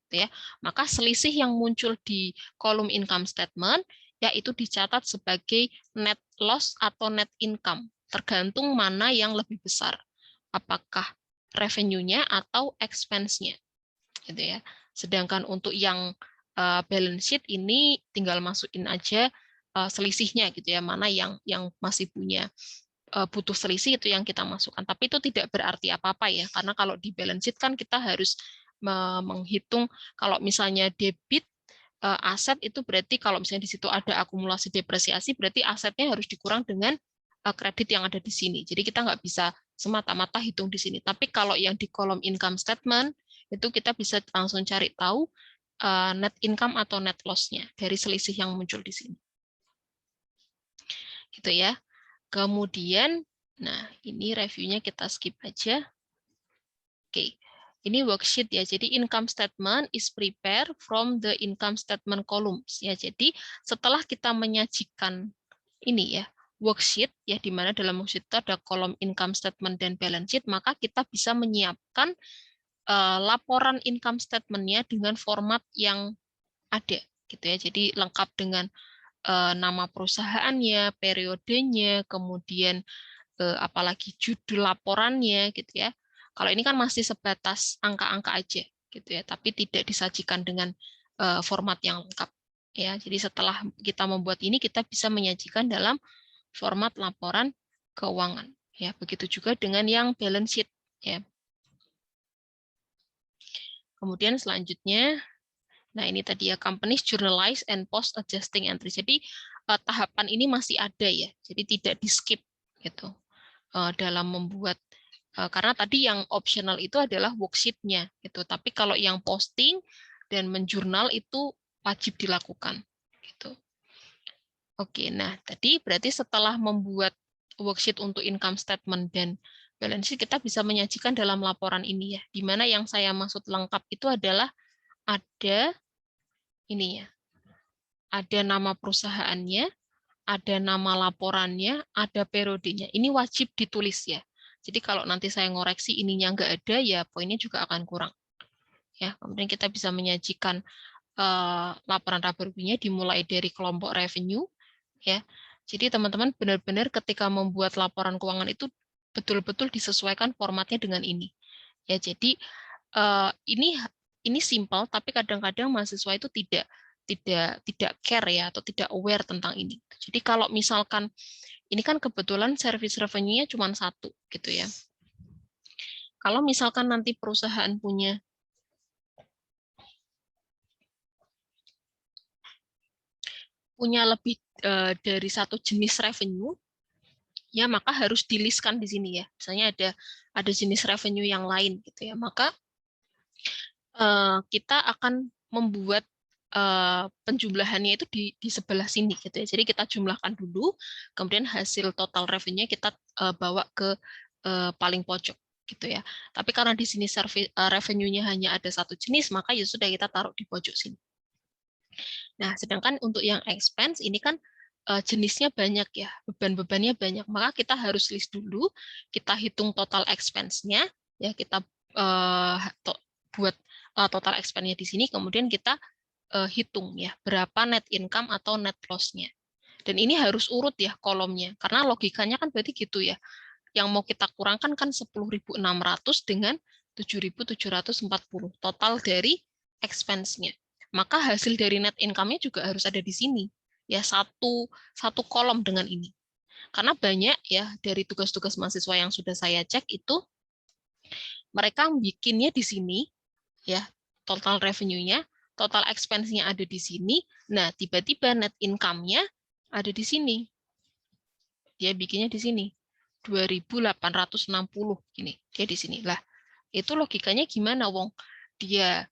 Ya, maka selisih yang muncul di kolom income statement yaitu dicatat sebagai net loss atau net income, tergantung mana yang lebih besar, apakah revenue-nya atau expense-nya, gitu ya. Sedangkan untuk yang balance sheet ini tinggal masukin aja selisihnya, gitu ya, mana yang masih punya butuh selisih itu yang kita masukkan. Tapi itu tidak berarti apa-apa ya, karena kalau di balance sheet kan kita harus menghitung kalau misalnya debit aset itu berarti kalau misalnya di situ ada akumulasi depresiasi berarti asetnya harus dikurang dengan kredit yang ada di sini. Jadi kita nggak bisa semata-mata hitung di sini. Tapi kalau yang di kolom income statement itu kita bisa langsung cari tahu net income atau net loss-nya dari selisih yang muncul di sini. Gitu ya. Kemudian, nah ini reviewnya kita skip aja. Oke. Ini worksheet ya, jadi income statement is prepared from the income statement columns ya. Jadi setelah kita menyajikan ini ya worksheet ya, di mana dalam worksheet itu ada kolom income statement dan balance sheet, maka kita bisa menyiapkan laporan income statement-nya dengan format yang ada gitu ya. Jadi lengkap dengan nama perusahaannya, periodenya, kemudian apalagi judul laporannya gitu ya. Kalau ini kan masih sebatas angka-angka aja gitu ya, tapi tidak disajikan dengan format yang lengkap ya. Jadi setelah kita membuat ini kita bisa menyajikan dalam format laporan keuangan ya. Begitu juga dengan yang balance sheet ya. Kemudian selanjutnya, nah ini tadi ya companies journalize and post adjusting entry. Jadi tahapan ini masih ada ya, jadi tidak di skip gitu dalam membuat karena tadi yang optional itu adalah worksheet-nya gitu, tapi kalau yang posting dan menjurnal itu wajib dilakukan gitu. Oke, nah tadi berarti setelah membuat worksheet untuk income statement dan balance sheet, kita bisa menyajikan dalam laporan ini ya, di mana yang saya maksud lengkap itu adalah ada ini ya, ada nama perusahaannya, ada nama laporannya, ada periodenya. Ini wajib ditulis ya. Jadi kalau nanti saya ngoreksi ininya nggak ada, ya poinnya juga akan kurang. Ya, kemudian kita bisa menyajikan laporan raba ruginya dimulai dari kelompok revenue. Ya, jadi teman-teman benar-benar ketika membuat laporan keuangan itu betul-betul disesuaikan formatnya dengan ini. Ya, jadi ini simpel, tapi kadang-kadang mahasiswa itu tidak care ya atau tidak aware tentang ini. Jadi kalau misalkan ini kan kebetulan service revenue-nya cuma satu gitu ya. Kalau misalkan nanti perusahaan punya lebih dari satu jenis revenue, ya maka harus di-list-kan di sini ya. Misalnya ada jenis revenue yang lain gitu ya. Maka kita akan membuat penjumlahannya itu di sebelah sini gitu ya. Jadi kita jumlahkan dulu, kemudian hasil total revenue-nya kita bawa ke paling pojok gitu ya. Tapi karena di sini revenue-nya hanya ada satu jenis, maka ya sudah kita taruh di pojok sini. Nah, sedangkan untuk yang expense ini kan jenisnya banyak ya, beban-bebannya banyak. Maka kita harus list dulu, kita hitung total expense-nya, ya kita buat total expense-nya di sini, kemudian kita hitung ya berapa net income atau net loss-nya. Dan ini harus urut ya kolomnya, karena logikanya kan berarti gitu ya. Yang mau kita kurangkan kan 10.600 dengan 7.740 total dari expense-nya. Maka hasil dari net income-nya juga harus ada di sini. Ya, satu kolom dengan ini. Karena banyak ya dari tugas-tugas mahasiswa yang sudah saya cek itu mereka bikinnya di sini ya, total revenue-nya, total expense-nya ada di sini. Nah, tiba-tiba net income-nya ada di sini. Dia bikinnya di sini. 2.860 gini. Dia di sini. Lah, itu logikanya gimana, Wong? Dia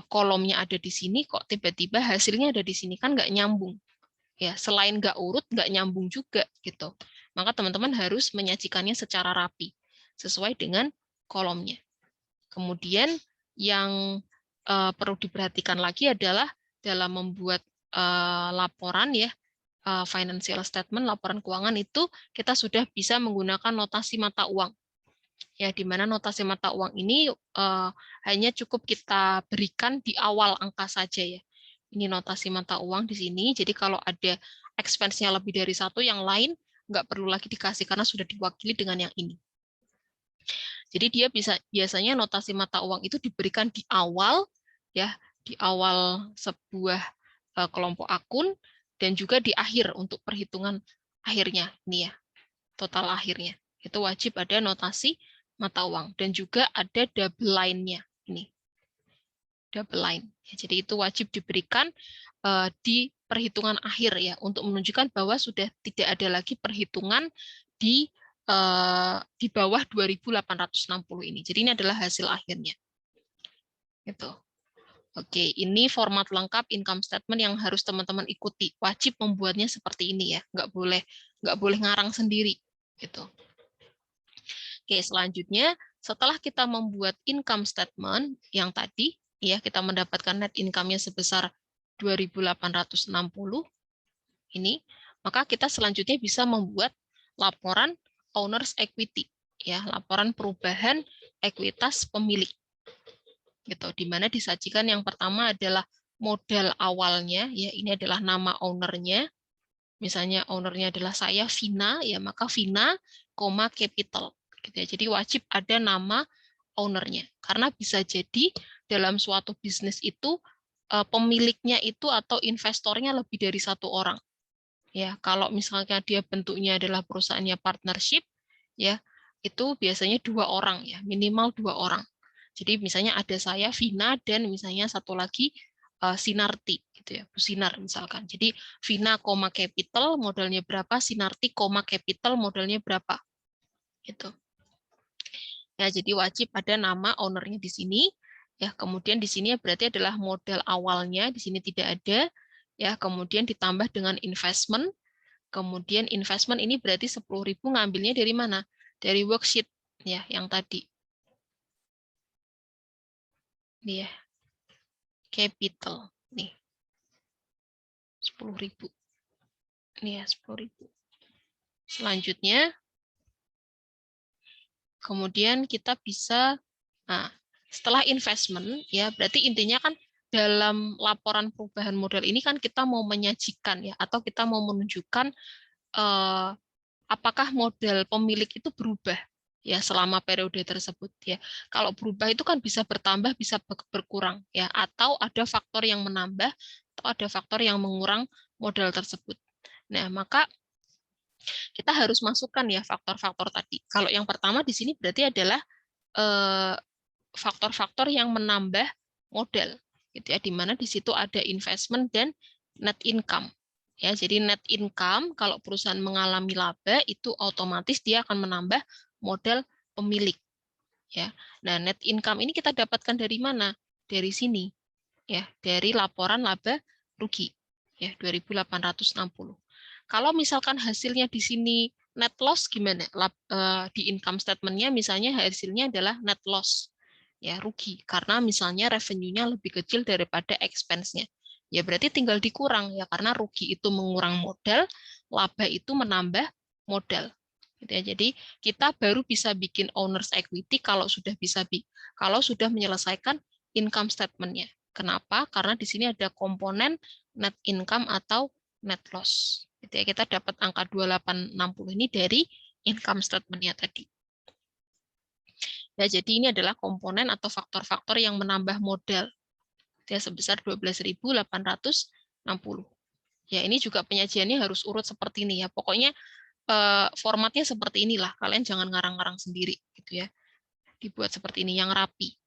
kolomnya ada di sini, kok tiba-tiba hasilnya ada di sini, kan nggak nyambung. Ya, selain nggak urut, nggak nyambung juga gitu. Maka teman-teman harus menyajikannya secara rapi, sesuai dengan kolomnya. Kemudian yang perlu diperhatikan lagi adalah dalam membuat laporan ya, financial statement, laporan keuangan itu kita sudah bisa menggunakan notasi mata uang. Ya, di mana notasi mata uang ini hanya cukup kita berikan di awal angka saja ya. Ini notasi mata uang di sini. Jadi kalau ada expense-nya lebih dari satu, yang lain nggak perlu lagi dikasih karena sudah diwakili dengan yang ini. Jadi dia biasanya notasi mata uang itu diberikan di awal ya, di awal sebuah kelompok akun dan juga di akhir untuk perhitungan akhirnya ini ya, total akhirnya. Itu wajib ada notasi mata uang dan juga ada double line-nya ini. Double line. Ya, jadi itu wajib diberikan di perhitungan akhir ya untuk menunjukkan bahwa sudah tidak ada lagi perhitungan di bawah 2.860 ini. Jadi ini adalah hasil akhirnya. Gitu. Oke, ini format lengkap income statement yang harus teman-teman ikuti. Wajib membuatnya seperti ini ya, nggak boleh ngarang sendiri. Gitu. Oke, selanjutnya setelah kita membuat income statement yang tadi, ya kita mendapatkan net income-nya sebesar 2.860 ini, maka kita selanjutnya bisa membuat laporan owner's equity, ya laporan perubahan ekuitas pemilik. Gitu, di mana disajikan yang pertama adalah modal awalnya, ya ini adalah nama ownernya. Misalnya ownernya adalah saya Vina, ya maka Vina, capital. Gitu ya. Jadi wajib ada nama ownernya, karena bisa jadi dalam suatu bisnis itu pemiliknya itu atau investornya lebih dari satu orang. Ya, kalau misalnya dia bentuknya adalah perusahaannya partnership, ya itu biasanya 2 orang ya, minimal 2 orang. Jadi misalnya ada saya, Vina, dan misalnya satu lagi Sinarti. Gitu gitu ya, Bu Sinar misalkan. Jadi Vina, capital modalnya berapa, Sinarti, capital modalnya berapa. Gitu. Ya, jadi wajib ada nama ownernya di sini. Ya, kemudian di sini berarti adalah modal awalnya, di sini tidak ada. Ya, kemudian ditambah dengan investment. Kemudian investment ini berarti 10.000 ngambilnya dari mana? Dari worksheet ya, yang tadi. Ini ya. Capital. Nih. 10.000. Ini ya, 10.000. Selanjutnya kemudian kita bisa, nah, setelah investment, ya berarti intinya kan dalam laporan perubahan modal ini kan kita mau menyajikan ya, atau kita mau menunjukkan apakah modal pemilik itu berubah ya selama periode tersebut ya. Kalau berubah itu kan bisa bertambah, bisa berkurang ya, atau ada faktor yang menambah atau ada faktor yang mengurang modal tersebut. Nah, maka kita harus masukkan ya faktor-faktor tadi. Kalau yang pertama di sini berarti adalah faktor-faktor yang menambah modal, gitu ya, di mana di situ ada investment dan net income. Ya, jadi net income kalau perusahaan mengalami laba itu otomatis dia akan menambah modal pemilik. Ya, nah net income ini kita dapatkan dari mana? Dari sini, ya, dari laporan laba rugi, ya 2.860. Kalau misalkan hasilnya di sini net loss gimana? Di income statement-nya misalnya hasilnya adalah net loss, ya rugi karena misalnya revenue-nya lebih kecil daripada expense-nya. Ya berarti tinggal dikurang ya, karena rugi itu mengurang modal, laba itu menambah modal. Gitu ya. Jadi kita baru bisa bikin owner's equity kalau sudah menyelesaikan income statement-nya. Kenapa? Karena di sini ada komponen net income atau net loss. Gitu ya. Kita dapat angka 2860 ini dari income statement-nya tadi. Ya, jadi ini adalah komponen atau faktor-faktor yang menambah modal ya, sebesar 12.860. Ya, ini juga penyajiannya harus urut seperti ini ya. Pokoknya formatnya seperti inilah. Kalian jangan ngarang-ngarang sendiri gitu ya. Dibuat seperti ini yang rapi.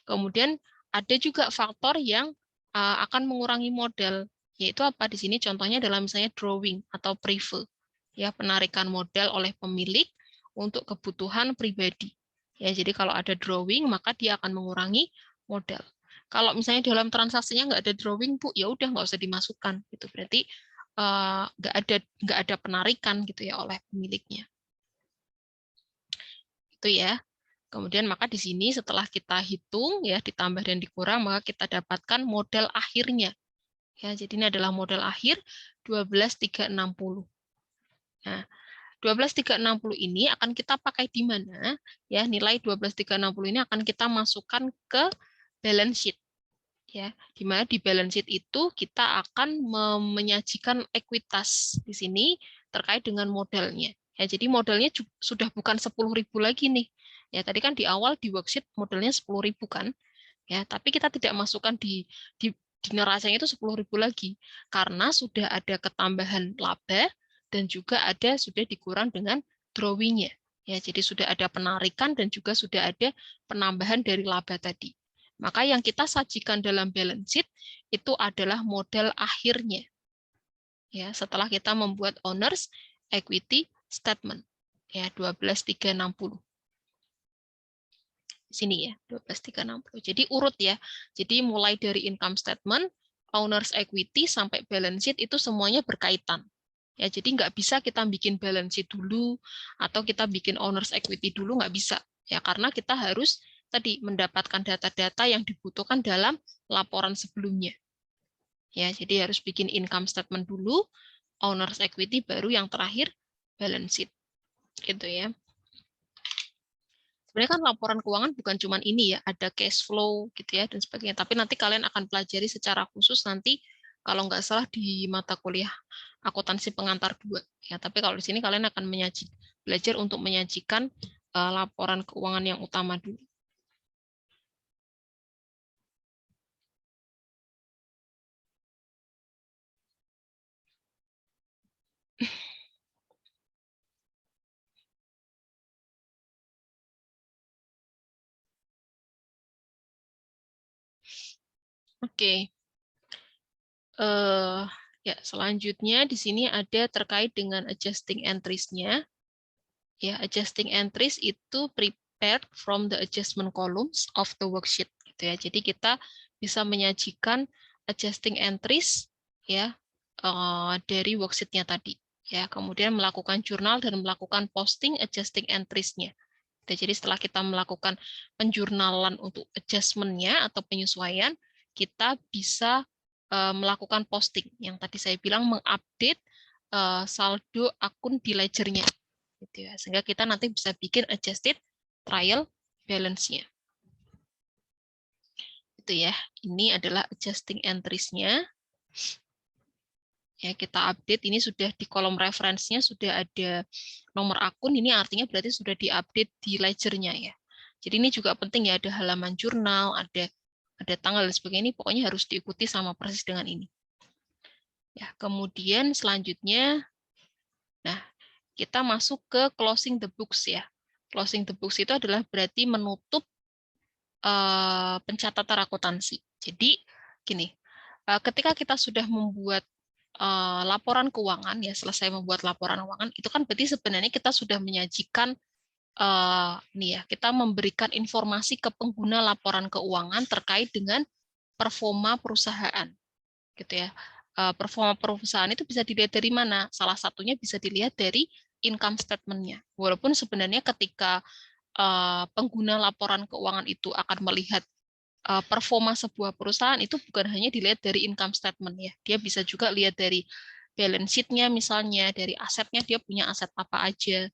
Kemudian ada juga faktor yang akan mengurangi modal, yaitu apa di sini contohnya dalam misalnya drawing atau prefer. Ya, penarikan modal oleh pemilik untuk kebutuhan pribadi. Ya, jadi kalau ada drawing maka dia akan mengurangi modal. Kalau misalnya dalam transaksinya nggak ada drawing, Bu, ya udah nggak usah dimasukkan. Gitu. Berarti nggak ada penarikan gitu ya oleh pemiliknya. Itu ya. Kemudian maka di sini setelah kita hitung ya ditambah dan dikurang maka kita dapatkan modal akhirnya. Ya, jadi ini adalah modal akhir 12.360. Nah, 12.360 ini akan kita pakai di mana? Ya, nilai 12.360 ini akan kita masukkan ke balance sheet. Ya, di mana di balance sheet itu kita akan menyajikan ekuitas di sini terkait dengan modalnya. Ya, jadi modalnya sudah bukan 10.000 lagi nih. Ya, tadi kan di awal di worksheet modalnya 10.000 kan. Ya, tapi kita tidak masukkan di neracanya itu 10.000 lagi karena sudah ada ketambahan laba dan juga ada sudah dikurang dengan drawingnya. Ya, jadi sudah ada penarikan dan juga sudah ada penambahan dari laba tadi. Maka yang kita sajikan dalam balance sheet itu adalah modal akhirnya. Ya, setelah kita membuat owners equity statement. Ya, 12.360. Sini ya, 12.360. Jadi urut ya. Jadi mulai dari income statement, owners equity sampai balance sheet itu semuanya berkaitan. Ya, jadi nggak bisa kita bikin balance sheet dulu atau kita bikin owners equity dulu, nggak bisa. Ya, karena kita harus tadi mendapatkan data-data yang dibutuhkan dalam laporan sebelumnya. Ya, jadi harus bikin income statement dulu, owners equity baru yang terakhir balance sheet. Gitu ya. Sebenarnya kan laporan keuangan bukan cuma ini ya, ada cash flow gitu ya dan sebagainya. Tapi nanti kalian akan pelajari secara khusus nanti kalau nggak salah di mata kuliah akuntansi pengantar 2 ya. Tapi kalau di sini kalian akan belajar untuk menyajikan laporan keuangan yang utama dulu. Oke. Ya, selanjutnya di sini ada terkait dengan adjusting entries-nya. Ya, adjusting entries itu prepared from the adjustment columns of the worksheet gitu ya. Jadi kita bisa menyajikan adjusting entries ya dari worksheet-nya tadi ya. Kemudian melakukan jurnal dan melakukan posting adjusting entries-nya. Jadi setelah kita melakukan penjurnalan untuk adjustment-nya atau penyesuaian, kita bisa melakukan posting. Yang tadi saya bilang mengupdate saldo akun di ledger-nya. Gitu ya. Sehingga kita nanti bisa bikin adjusted trial balance-nya. Itu ya. Ini adalah adjusting entries-nya. Ya, kita update, ini sudah di kolom reference-nya sudah ada nomor akun, ini artinya berarti sudah diupdate di ledger-nya ya. Jadi ini juga penting ya, ada halaman jurnal, ada tanggal dan sebagainya, ini pokoknya harus diikuti sama persis dengan ini. Ya, kemudian selanjutnya, nah kita masuk ke closing the books ya. Closing the books itu adalah berarti menutup pencatatan akuntansi. Jadi gini, ketika kita sudah membuat laporan keuangan ya, selesai membuat laporan keuangan itu kan berarti sebenarnya kita sudah menyajikan nih ya, kita memberikan informasi ke pengguna laporan keuangan terkait dengan performa perusahaan gitu ya. Performa perusahaan itu bisa dilihat dari mana? Salah satunya bisa dilihat dari income statement-nya. Walaupun sebenarnya ketika pengguna laporan keuangan itu akan melihat performa sebuah perusahaan itu bukan hanya dilihat dari income statement ya, dia bisa juga lihat dari balance sheet-nya misalnya, dari asetnya dia punya aset apa aja,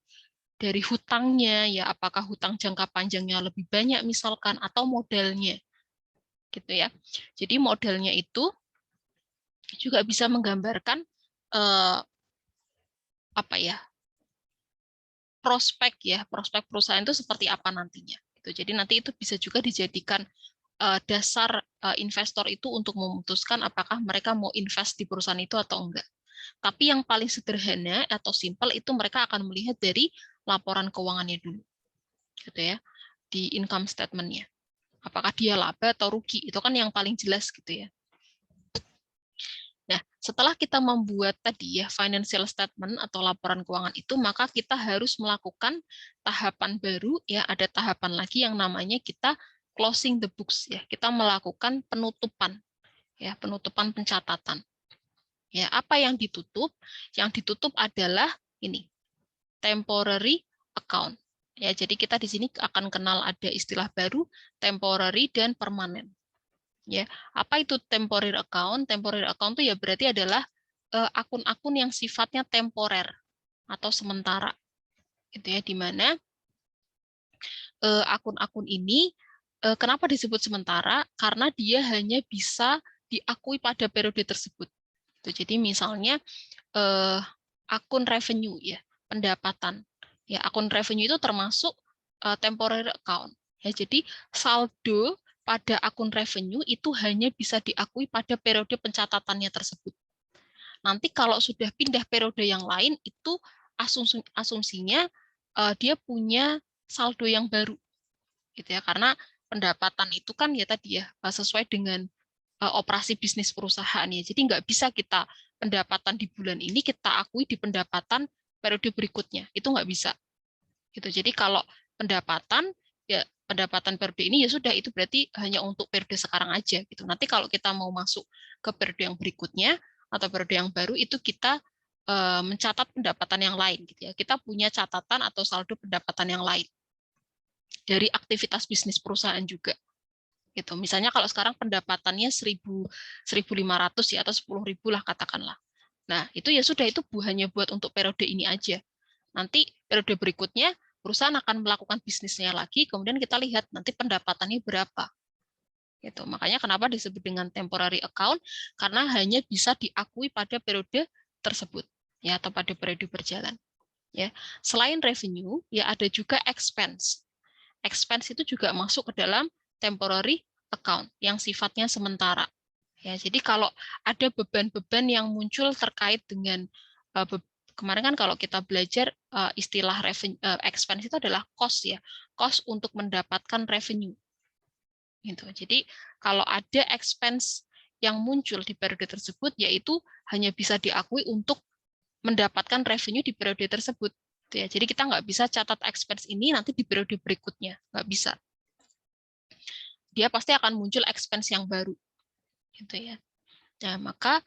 dari hutangnya ya apakah hutang jangka panjangnya lebih banyak misalkan atau modalnya gitu ya. Jadi modalnya itu juga bisa menggambarkan apa ya prospek perusahaan itu seperti apa nantinya. Gitu. Jadi nanti itu bisa juga dijadikan dasar investor itu untuk memutuskan apakah mereka mau invest di perusahaan itu atau enggak. Tapi yang paling sederhana atau simpel itu mereka akan melihat dari laporan keuangannya dulu, gitu ya, di income statement-nya. Apakah dia laba atau rugi, itu kan yang paling jelas gitu ya. Nah, setelah kita membuat tadi ya financial statement atau laporan keuangan itu, maka kita harus melakukan tahapan baru ya, ada tahapan lagi yang namanya kita closing the books ya. Kita melakukan penutupan ya, penutupan pencatatan. Ya, apa yang ditutup? Yang ditutup adalah ini, temporary account. Ya, jadi kita di sini akan kenal ada istilah baru temporary dan permanen. Ya, apa itu temporary account? Temporary account itu ya berarti adalah akun-akun yang sifatnya temporer atau sementara. Gitu ya, di mana akun-akun ini kenapa disebut sementara? Karena dia hanya bisa diakui pada periode tersebut. Jadi misalnya akun revenue ya, pendapatan. Ya, akun revenue itu termasuk temporary account. Ya, jadi saldo pada akun revenue itu hanya bisa diakui pada periode pencatatannya tersebut. Nanti kalau sudah pindah periode yang lain itu asumsinya dia punya saldo yang baru gitu ya, karena pendapatan itu kan ya tadi ya sesuai dengan operasi bisnis perusahaan ya. Jadi nggak bisa kita pendapatan di bulan ini kita akui di pendapatan periode berikutnya. Itu nggak bisa. Gitu. Jadi kalau pendapatan ya pendapatan periode ini ya sudah itu berarti hanya untuk periode sekarang aja gitu. Nanti kalau kita mau masuk ke periode yang berikutnya atau periode yang baru itu kita mencatat pendapatan yang lain gitu ya. Kita punya catatan atau saldo pendapatan yang lain dari aktivitas bisnis perusahaan juga. Gitu. Misalnya kalau sekarang pendapatannya 1.500 ya atau 10.000 lah katakanlah. Nah, itu ya sudah itu hanya buat untuk periode ini aja. Nanti periode berikutnya perusahaan akan melakukan bisnisnya lagi, kemudian kita lihat nanti pendapatannya berapa. Gitu. Makanya kenapa disebut dengan temporary account karena hanya bisa diakui pada periode tersebut ya atau pada periode berjalan. Ya. Selain revenue, ya ada juga expense. Expense itu juga masuk ke dalam temporary account yang sifatnya sementara. Ya, jadi kalau ada beban-beban yang muncul terkait dengan kemarin kan kalau kita belajar istilah revenue, expense itu adalah cost ya, cost untuk mendapatkan revenue. Gitu. Jadi kalau ada expense yang muncul di periode tersebut, yaitu hanya bisa diakui untuk mendapatkan revenue di periode tersebut. Ya, jadi kita nggak bisa catat expense ini nanti di periode berikutnya, nggak bisa. Dia pasti akan muncul expense yang baru, gitu ya. Nah, maka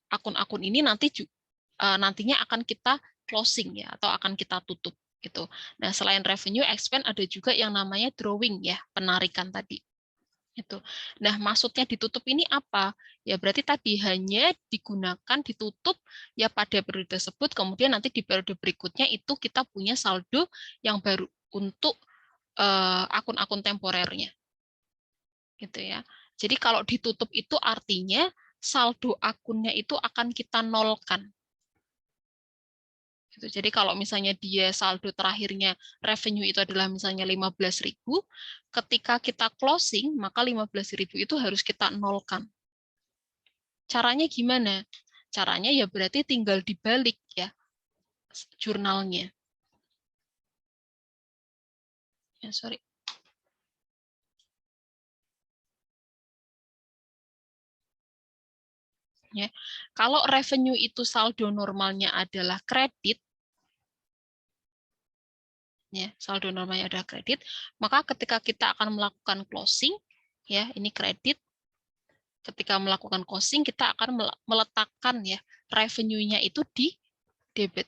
akun-akun ini nantinya akan kita closing ya, atau akan kita tutup gitu. Nah, selain revenue, expense ada juga yang namanya drawing ya, penarikan tadi. Itu. Nah, maksudnya ditutup ini apa? Ya berarti tadi hanya digunakan ditutup ya pada periode tersebut, kemudian nanti di periode berikutnya itu kita punya saldo yang baru untuk akun-akun temporernya. Gitu ya. Jadi kalau ditutup itu artinya saldo akunnya itu akan kita nolkan. Gitu. Jadi kalau misalnya dia saldo terakhirnya revenue itu adalah misalnya 15.000, ketika kita closing, maka 15.000 itu harus kita nolkan. Caranya gimana? Caranya ya berarti tinggal dibalik ya jurnalnya. Ya, sorry. Ya. Kalau revenue itu saldo normalnya adalah kredit, ya, saldo normalnya ada kredit, maka ketika kita akan melakukan closing, ya, ini kredit, ketika melakukan closing kita akan meletakkan ya revenue-nya itu di debit.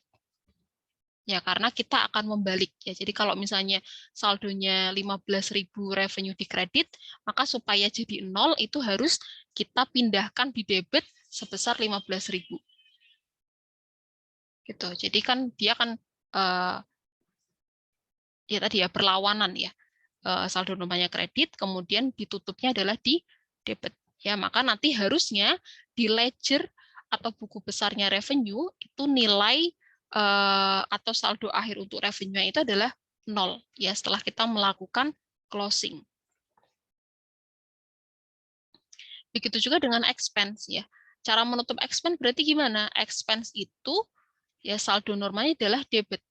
Ya, karena kita akan membalik ya. Jadi kalau misalnya saldonya 15.000 revenue di kredit, maka supaya jadi 0 itu harus kita pindahkan di debit sebesar 15.000. Gitu. Jadi kan dia kan ya tadi ya berlawanan ya. Saldo normalnya kredit, kemudian ditutupnya adalah di debit. Ya, maka nanti harusnya di ledger atau buku besarnya revenue itu nilai atau saldo akhir untuk revenue itu adalah 0 ya setelah kita melakukan closing. Begitu juga dengan expense ya. Cara menutup expense berarti gimana? Expense itu ya saldo normalnya adalah debit.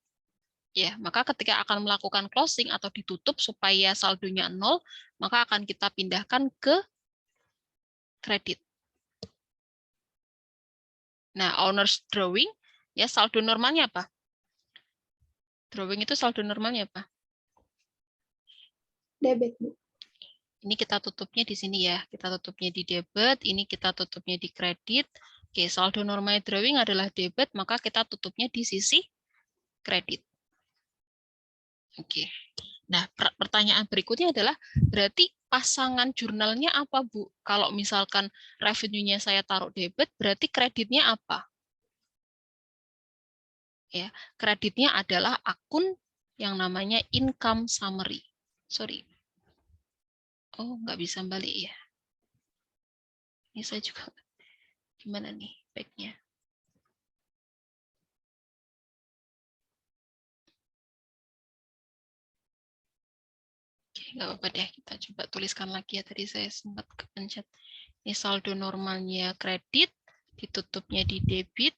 Ya, maka ketika akan melakukan closing atau ditutup supaya saldonya 0, maka akan kita pindahkan ke kredit. Nah, owner's drawing ya saldo normalnya apa? Drawing itu saldo normalnya apa? Debit, Bu. Ini kita tutupnya di sini ya. Kita tutupnya di debit, ini kita tutupnya di kredit. Oke, saldo normalnya drawing adalah debit, maka kita tutupnya di sisi kredit. Oke. Nah, pertanyaan berikutnya adalah, berarti pasangan jurnalnya apa, Bu? Kalau misalkan revenue-nya saya taruh debit, berarti kreditnya apa? Ya, kreditnya adalah akun yang namanya income summary. Sorry. Oh, nggak bisa balik ya. Ini saya juga, gimana nih backnya? Oke, nggak apa-apa deh, kita coba tuliskan lagi ya, tadi saya sempat kepencet. Ini saldo normalnya kredit, ditutupnya di debit,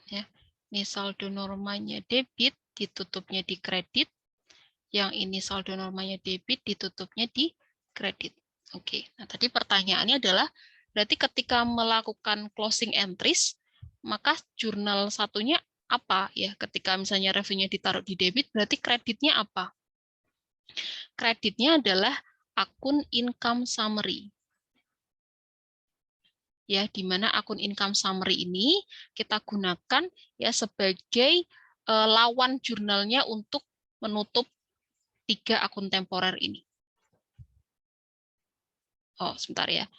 ya. Ini saldo normalnya debit, ditutupnya di kredit. Yang ini saldo normalnya debit, ditutupnya di kredit. Oke, nah tadi pertanyaannya adalah, berarti ketika melakukan closing entries, maka jurnal satunya apa ya? Ketika misalnya revenue ditaruh di debit, berarti kreditnya apa? Kreditnya adalah akun income summary. Ya, di mana akun income summary ini kita gunakan ya sebagai lawan jurnalnya untuk menutup 3 akun temporer ini. Oh, sebentar ya.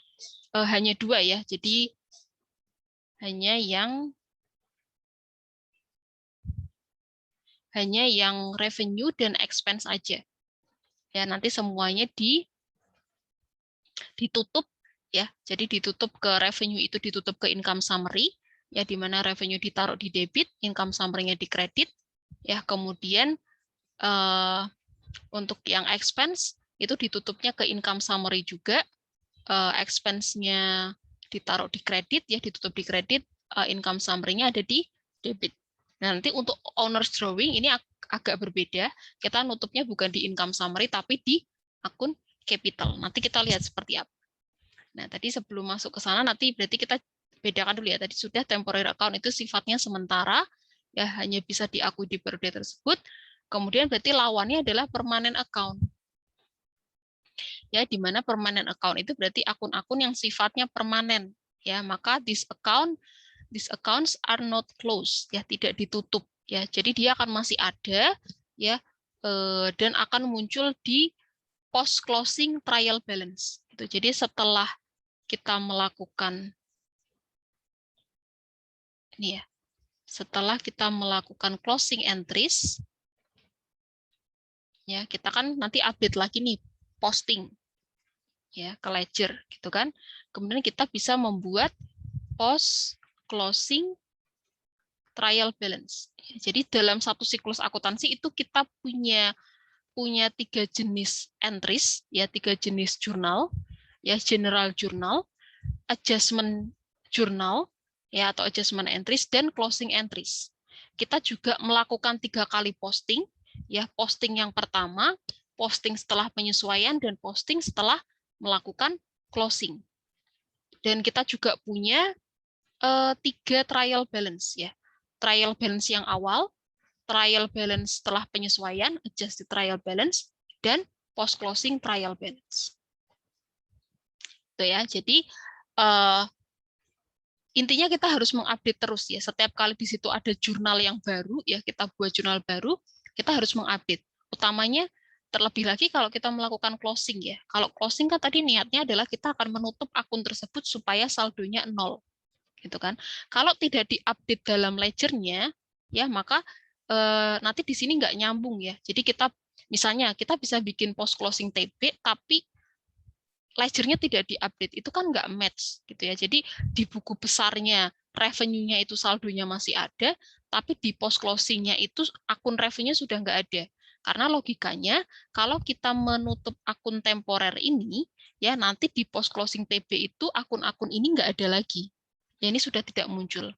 Hanya 2 ya. Jadi hanya yang revenue dan expense aja. Ya, nanti semuanya ditutup ya. Jadi ditutup ke revenue itu ditutup ke income summary ya, di mana revenue ditaruh di debit, income summary-nya di kredit ya. Kemudian untuk yang expense itu ditutupnya ke income summary juga, expense-nya ditaruh di kredit ya, ditutup di kredit, income summary-nya ada di debit. Nah, nanti untuk owner's drawing ini agak berbeda, kita nutupnya bukan di income summary tapi di akun capital. Nanti kita lihat seperti apa. Nah, tadi sebelum masuk ke sana nanti berarti kita bedakan dulu ya. Tadi sudah temporary account itu sifatnya sementara, ya hanya bisa diakui di periode tersebut. Kemudian berarti lawannya adalah permanent account. Ya, di mana permanent account itu berarti akun-akun yang sifatnya permanen. Ya, maka these accounts are not closed, ya tidak ditutup. Ya, jadi dia akan masih ada, ya, dan akan muncul di post closing trial balance. Itu. Jadi setelah kita melakukan ini ya, setelah kita melakukan closing entries, ya kita kan nanti update lagi nih posting ya ke ledger gitu kan. Kemudian kita bisa membuat post closing trial balance. Jadi dalam satu siklus akuntansi itu kita punya 3 jenis entries, ya 3 jenis jurnal, ya general journal, adjustment journal, ya atau adjustment entries, dan closing entries. Kita juga melakukan 3 kali posting, ya posting yang pertama, posting setelah penyesuaian, dan posting setelah melakukan closing. Dan kita juga punya 3 trial balance, ya trial balance yang awal, trial balance setelah penyesuaian, adjusted trial balance, dan post closing trial balance. Itu ya. Jadi intinya kita harus mengupdate terus ya. Setiap kali di situ ada jurnal yang baru, ya kita buat jurnal baru, kita harus mengupdate. Utamanya terlebih lagi kalau kita melakukan closing ya. Kalau closing kan tadi niatnya adalah kita akan menutup akun tersebut supaya saldonya 0. Gitu kan. Kalau tidak diupdate dalam ledgernya, ya maka nanti di sini nggak nyambung ya. Jadi kita misalnya kita bisa bikin post closing TB, tapi ledgernya tidak diupdate, itu kan nggak match gitu ya. Jadi di buku besarnya revenue-nya itu saldonya masih ada, tapi di post closing-nya itu akun revenue sudah nggak ada. Karena logikanya kalau kita menutup akun temporer ini, ya nanti di post closing TB itu akun-akun ini nggak ada lagi. Ya, ini sudah tidak muncul.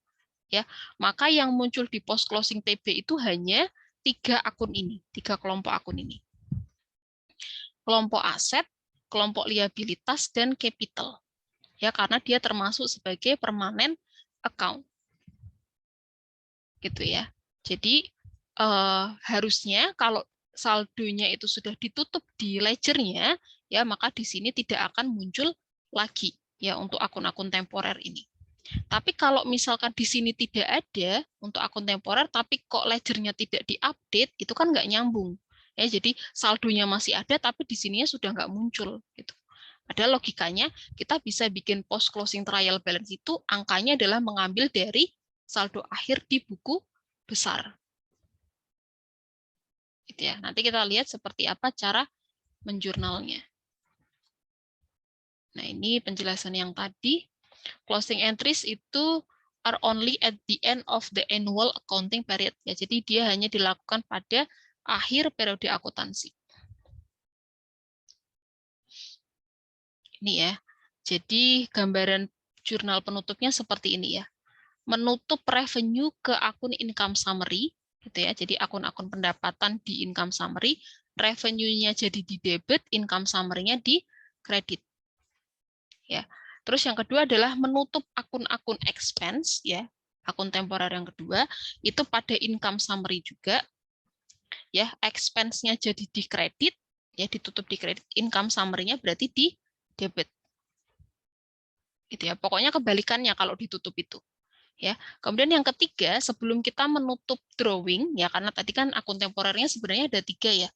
Ya, maka yang muncul di post closing TB itu hanya 3 akun ini, 3 kelompok akun ini. Kelompok aset, kelompok liabilitas, dan capital. Ya, karena dia termasuk sebagai permanent account. Gitu ya. Jadi harusnya kalau saldonya itu sudah ditutup di ledgernya, ya maka di sini tidak akan muncul lagi ya untuk akun-akun temporer ini. Tapi kalau misalkan di sini tidak ada untuk akun temporer, tapi kok ledgernya tidak diupdate, itu kan nggak nyambung. Ya, jadi saldonya masih ada, tapi di sininya sudah nggak muncul. Gitu. Ada logikanya, kita bisa bikin post closing trial balance itu angkanya adalah mengambil dari saldo akhir di buku besar. Gitu ya. Nanti kita lihat seperti apa cara menjurnalnya. Nah, ini penjelasan yang tadi. Closing entries itu are only at the end of the annual accounting period. Ya, jadi dia hanya dilakukan pada akhir periode akuntansi. Ini ya. Jadi gambaran jurnal penutupnya seperti ini ya. Menutup revenue ke akun income summary gitu ya. Jadi akun-akun pendapatan di income summary, revenue-nya jadi di debit, income summary-nya di kredit. Ya. Terus yang kedua adalah menutup akun-akun expense ya. Akun temporer yang kedua itu pada income summary juga ya, expense-nya jadi di kredit ya, ditutup di kredit, income summary-nya berarti di debit. Gitu ya. Pokoknya kebalikannya kalau ditutup itu. Ya. Kemudian yang ketiga, sebelum kita menutup drawing ya, karena tadi kan akun temporernya sebenarnya ada 3 ya.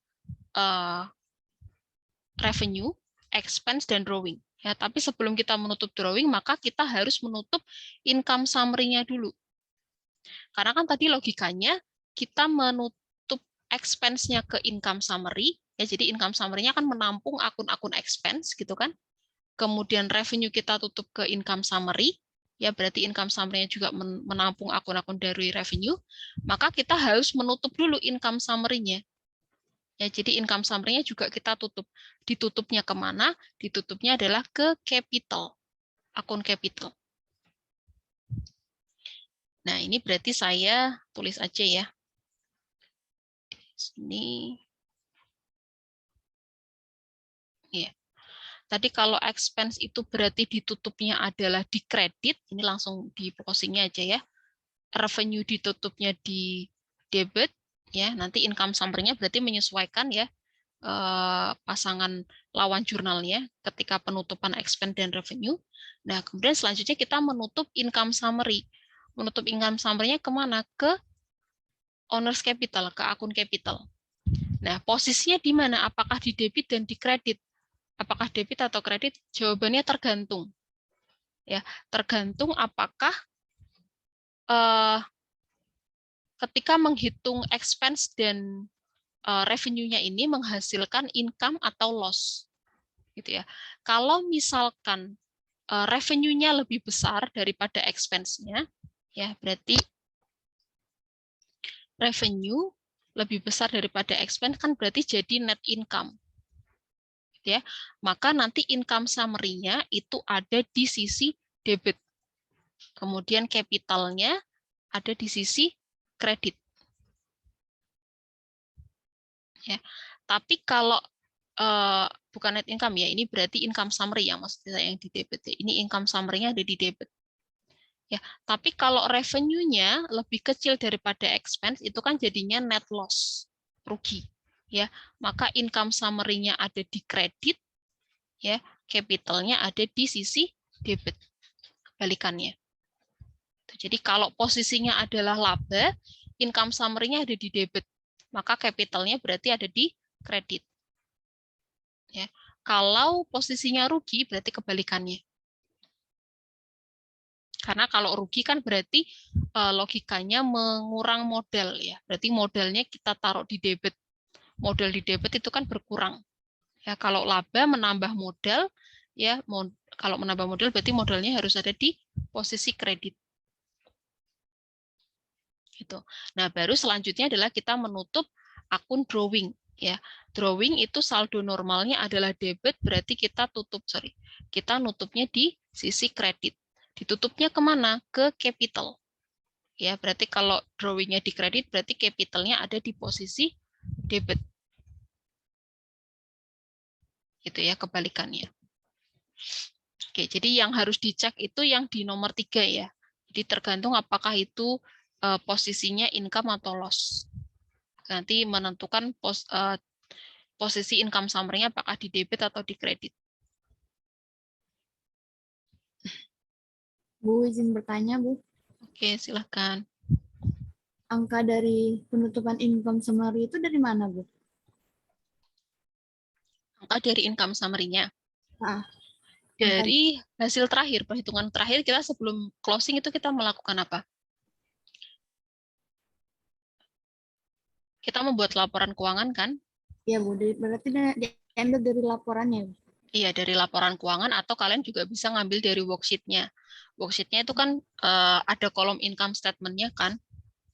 Revenue, expense, dan drawing. Ya, tapi sebelum kita menutup drawing, maka kita harus menutup income summary-nya dulu. Karena kan tadi logikanya kita menutup expense-nya ke income summary, ya jadi income summary-nya kan menampung akun-akun expense gitu kan. Kemudian revenue kita tutup ke income summary, ya berarti income summary-nya juga menampung akun-akun dari revenue, maka kita harus menutup dulu income summary-nya. Ya, jadi income summary-nya juga kita tutup. Ditutupnya kemana? Ditutupnya adalah ke capital, akun capital. Nah, ini berarti saya tulis aja ya. Di sini. Ya. Tadi kalau expense itu berarti ditutupnya adalah di kredit, ini langsung di closing-nya aja ya. Revenue ditutupnya di debit, ya. Nanti income summary-nya berarti menyesuaikan ya pasangan lawan jurnalnya ketika penutupan expense dan revenue. Nah, kemudian selanjutnya kita menutup income summary. Menutup income summary-nya kemana? Ke owner's capital, ke akun capital. Nah, posisinya di mana? Apakah di debit dan di kredit? Apakah debit atau kredit? Jawabannya tergantung. Ya, tergantung apakah ketika menghitung expense dan revenue-nya ini menghasilkan income atau loss. Gitu ya. Kalau misalkan revenue-nya lebih besar daripada expense-nya, ya berarti revenue lebih besar daripada expense kan berarti jadi net income. Ya, maka nanti income summary-nya itu ada di sisi debit. Kemudian capitalnya ada di sisi kredit. Ya. Tapi kalau bukan net income ya, ini berarti income summary ya maksudnya yang di debit. Ini income summary-nya ada di debit. Ya, tapi kalau revenue-nya lebih kecil daripada expense itu kan jadinya net loss, rugi. Ya, maka income summary-nya ada di kredit, ya, capital-nya ada di sisi debit. Balikannya. Jadi kalau posisinya adalah laba, income summary-nya ada di debit, maka capital-nya berarti ada di kredit. Ya. Kalau posisinya rugi berarti kebalikannya. Karena kalau rugi kan berarti logikanya mengurang modal ya. Berarti modalnya kita taruh di debit. Modal di debit itu kan berkurang. Ya, kalau laba menambah modal ya, kalau menambah modal berarti modalnya harus ada di posisi kredit. Gitu. Nah, baru selanjutnya adalah kita menutup akun drawing ya. Drawing itu saldo normalnya adalah debit, berarti kita kita nutupnya di sisi kredit. Ditutupnya kemana? Ke capital. Ya, berarti kalau drawingnya di kredit, berarti capitalnya ada di posisi debit. Gitu ya, kebalikannya. Oke, jadi yang harus dicek itu yang di nomor 3 ya. Jadi tergantung apakah itu posisinya income atau loss. Nanti menentukan posisi income summary-nya apakah di debit atau di kredit. Bu, izin bertanya, Bu. Oke, silahkan. Angka dari penutupan income summary itu dari mana, Bu? Angka dari income summary-nya. Ah, angka Dari hasil terakhir, perhitungan terakhir kita sebelum closing itu kita melakukan apa? Kita membuat laporan keuangan kan? ya, Bu. Berarti diambil dari laporannya, Bu. Iya, dari laporan keuangan atau kalian juga bisa ngambil dari worksheet-nya. Worksheet-nya itu kan ada kolom income statement-nya kan?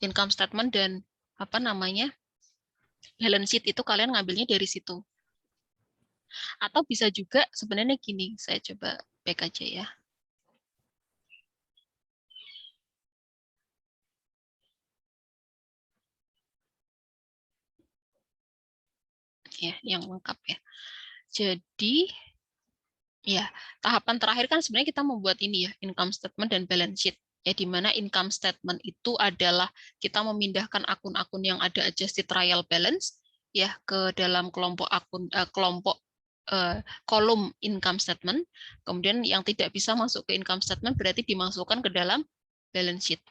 Income statement dan apa namanya? Balance sheet itu kalian ngambilnya dari situ. Atau bisa juga sebenarnya gini, saya coba back aja ya. Ya, yang lengkap ya. Jadi ya, tahapan terakhir kan sebenarnya kita membuat ini ya, income statement dan balance sheet. Ya, di mana income statement itu adalah kita memindahkan akun-akun yang ada adjusted trial balance ya ke dalam kelompok kolom income statement. Kemudian yang tidak bisa masuk ke income statement berarti dimasukkan ke dalam balance sheet.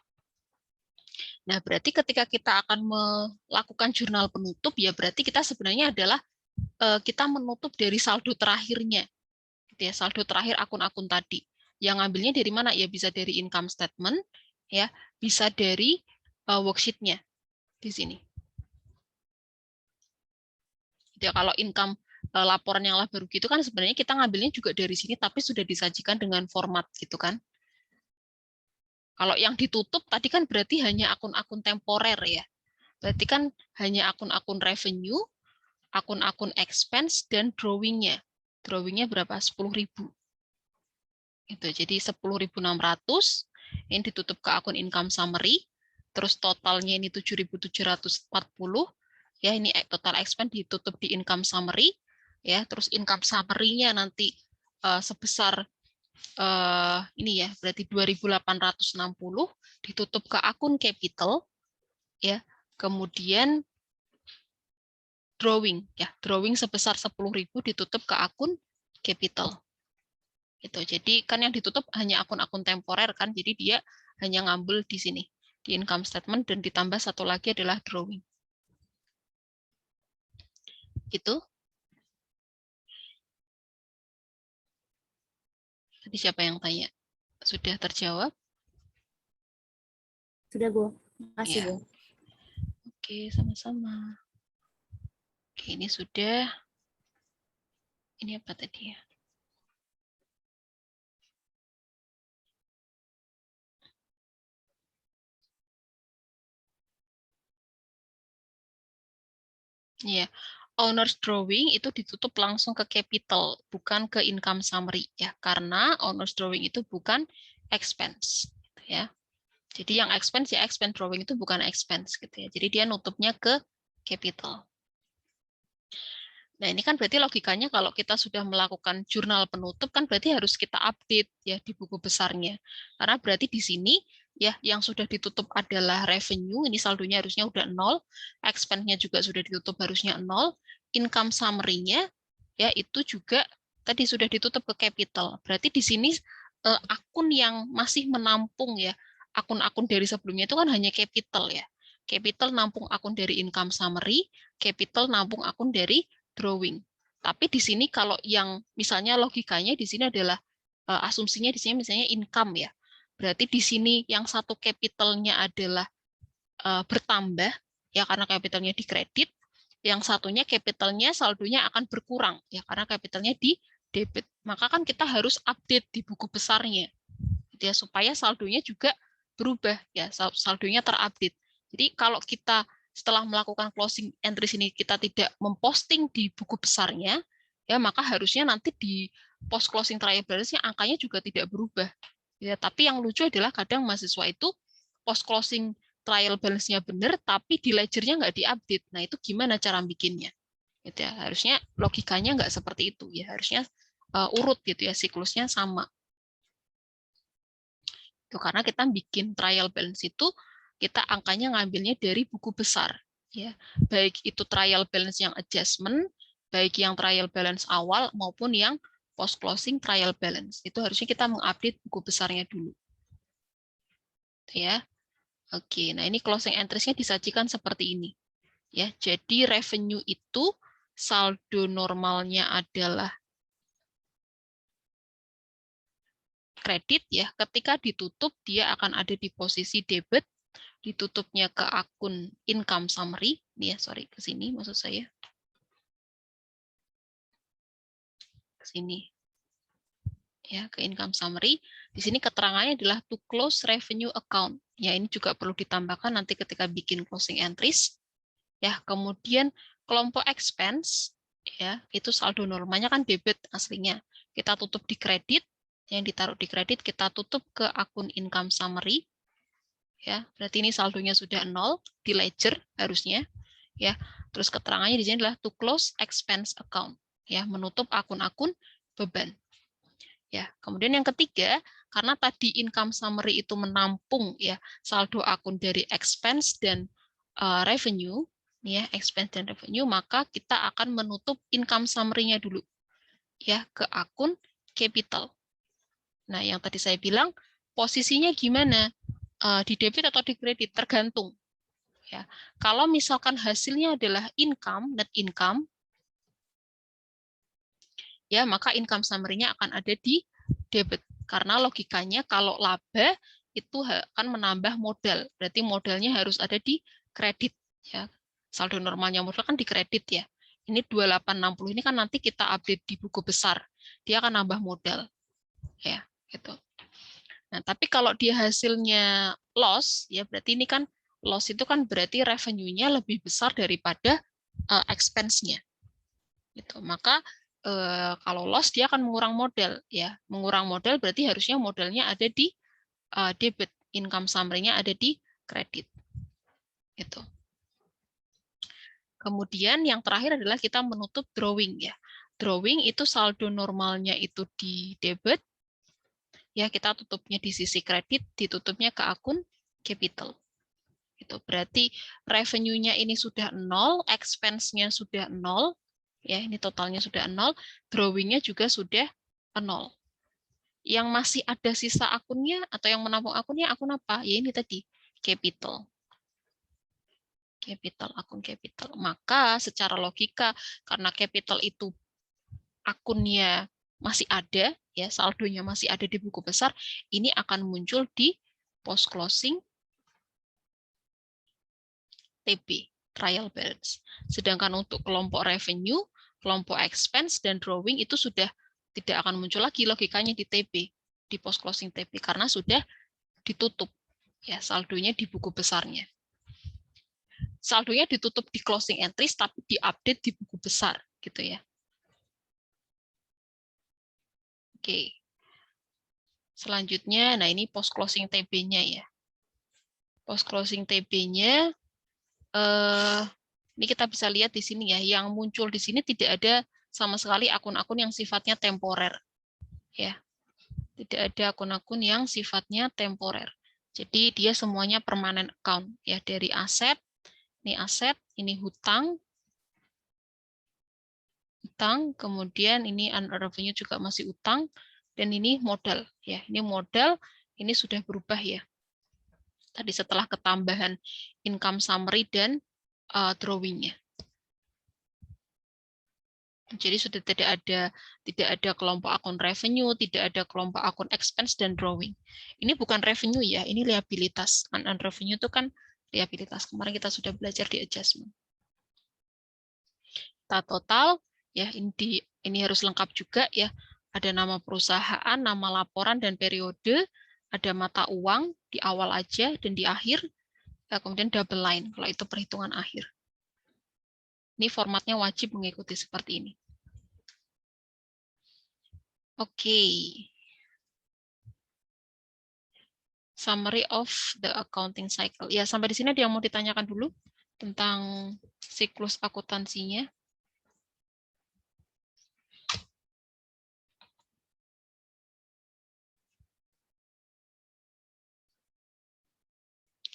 Nah, berarti ketika kita akan melakukan jurnal penutup ya berarti kita sebenarnya adalah kita menutup dari saldo terakhirnya. Gitu ya, saldo terakhir akun-akun tadi. Yang ngambilnya dari mana? Ya bisa dari income statement, ya, bisa dari worksheet-nya di sini. Jadi kalau income laporan yang laba rugi itu kan sebenarnya kita ngambilnya juga dari sini, tapi sudah disajikan dengan format gitu kan. Kalau yang ditutup tadi kan berarti hanya akun-akun temporer ya. Berarti kan hanya akun-akun revenue, akun-akun expense, dan drawing-nya. Drawing-nya berapa? 10.000. Itu jadi 10.600 ini ditutup ke akun income summary, terus totalnya ini 7.740 ya, ini total expense ditutup di income summary ya, terus income summary-nya nanti sebesar ini ya, berarti 2.860 ditutup ke akun capital ya. Kemudian drawing ya, drawing sebesar 10.000 ditutup ke akun capital. Itu. Jadi kan yang ditutup hanya akun-akun temporer kan, jadi dia hanya ngambil di sini di income statement dan ditambah satu lagi adalah drawing. Gitu. Tadi siapa yang tanya? Sudah terjawab? Sudah, Bu. Makasih, Ya. Bu. Oke, sama-sama. Oke, ini sudah. Ini apa tadi ya? Ya, owner's drawing itu ditutup langsung ke capital, bukan ke income summary ya, karena owner's drawing itu bukan expense, gitu ya. Jadi yang expense ya expense, drawing itu bukan expense gitu ya. Jadi dia nutupnya ke capital. Nah, ini kan berarti logikanya kalau kita sudah melakukan jurnal penutup kan berarti harus kita update ya di buku besarnya. Karena berarti di sini ya yang sudah ditutup adalah revenue, ini saldonya harusnya udah 0, expense-nya juga sudah ditutup harusnya 0, income summary-nya ya itu juga tadi sudah ditutup ke capital. Berarti di sini akun yang masih menampung ya akun-akun dari sebelumnya itu kan hanya capital ya. Capital nampung akun dari income summary, capital nampung akun dari drawing. Tapi di sini kalau yang misalnya logikanya di sini adalah asumsinya di sini misalnya income ya. Berarti di sini yang satu capitalnya adalah bertambah ya karena capitalnya dikredit, yang satunya capitalnya saldonya akan berkurang ya karena capitalnya di debit. Maka kan kita harus update di buku besarnya gitu ya supaya saldonya juga berubah ya, saldonya terupdate. Jadi kalau kita setelah melakukan closing entry ini kita tidak memposting di buku besarnya, ya maka harusnya nanti di post closing trial balance-nya angkanya juga tidak berubah. Ya, tapi yang lucu adalah kadang mahasiswa itu post closing trial balance-nya benar, tapi di ledger-nya nggak diupdate. Nah itu gimana cara bikinnya? Gitu ya. Harusnya logikanya nggak seperti itu ya. Harusnya urut gitu ya, siklusnya sama. Itu karena kita bikin trial balance itu kita angkanya ngambilnya dari buku besar ya. Baik itu trial balance yang adjustment, baik yang trial balance awal maupun yang post closing trial balance. Itu harusnya kita mengupdate buku besarnya dulu. Ya. Oke, nah ini closing entries-nya disajikan seperti ini. Ya, jadi revenue itu saldo normalnya adalah kredit ya. Ketika ditutup dia akan ada di posisi debit, ditutupnya ke akun income summary, nih ya, sorry ke sini maksud saya, ke sini ya ke income summary. Di sini keterangannya adalah to close revenue account. Ya ini juga perlu ditambahkan nanti ketika bikin closing entries. Ya kemudian kelompok expense ya itu saldo normalnya kan debit aslinya. Kita tutup di kredit, yang ditaruh di kredit kita tutup ke akun income summary. Ya berarti ini saldonya sudah 0 di ledger harusnya. Ya terus keterangannya di sini adalah to close expense account, ya menutup akun-akun beban. Ya kemudian yang ketiga, karena tadi income summary itu menampung ya saldo akun dari expense dan revenue, ya expense dan revenue, maka kita akan menutup income summary-nya dulu ya ke akun capital. Nah yang tadi saya bilang posisinya gimana, di debit atau di kredit tergantung. Ya, kalau misalkan hasilnya adalah income, net income, ya maka income summary-nya akan ada di debit. Karena logikanya kalau laba itu akan menambah modal, berarti modalnya harus ada di kredit. Ya, saldo normalnya modal kan di kredit ya. Ini 2860 ini kan nanti kita update di buku besar, dia akan nambah modal, ya gitu. Nah tapi kalau dia hasilnya loss, ya berarti ini kan loss itu kan berarti revenue-nya lebih besar daripada expense-nya. Gitu. Maka kalau loss dia akan mengurang modal ya. Mengurang modal berarti harusnya modalnya ada di debit, income summary-nya ada di kredit. Gitu. Kemudian yang terakhir adalah kita menutup drawing ya. drawing itu saldo normalnya itu di debit, ya kita tutupnya di sisi kredit, ditutupnya ke akun capital. Itu berarti revenue-nya ini sudah 0, expense-nya sudah 0, ya ini totalnya sudah 0, drawing-nya juga sudah 0. Yang masih ada sisa akunnya atau yang menampung akunnya akun apa? Ya ini tadi, capital. Capital, akun capital. Maka secara logika karena capital itu akunnya masih ada, ya saldonya masih ada di buku besar, ini akan muncul di post closing TB, trial balance. Sedangkan untuk kelompok revenue, kelompok expense, dan drawing itu sudah tidak akan muncul lagi logikanya di TB, di post closing TB, karena sudah ditutup ya saldonya di buku besarnya. Saldonya ditutup di closing entries, tapi diupdate di buku besar, gitu ya. Oke. Selanjutnya, nah ini post closing TB-nya ya. Post closing TB-nya ini kita bisa lihat di sini ya, yang muncul di sini tidak ada sama sekali akun-akun yang sifatnya temporer. Ya. Tidak ada akun-akun yang sifatnya temporer. Jadi dia semuanya permanent account ya, dari aset, ini hutang, kemudian ini revenue juga masih utang, dan ini modal ya. Ini modal, ini sudah berubah ya. Tadi setelah ketambahan income summary dan drawing-nya. Jadi sudah tidak ada kelompok akun revenue, tidak ada kelompok akun expense dan drawing. Ini bukan revenue ya, ini liabilitas. Revenue itu kan liabilitas. Kemarin kita sudah belajar di adjustment. Kita total ya, ini harus lengkap juga ya. Ada nama perusahaan, nama laporan dan periode, ada mata uang di awal aja dan di akhir, kemudian double line kalau itu perhitungan akhir. Ini formatnya wajib mengikuti seperti ini. Oke. Summary of the accounting cycle. Ya, sampai di sini ada yang mau ditanyakan dulu tentang siklus akuntansinya.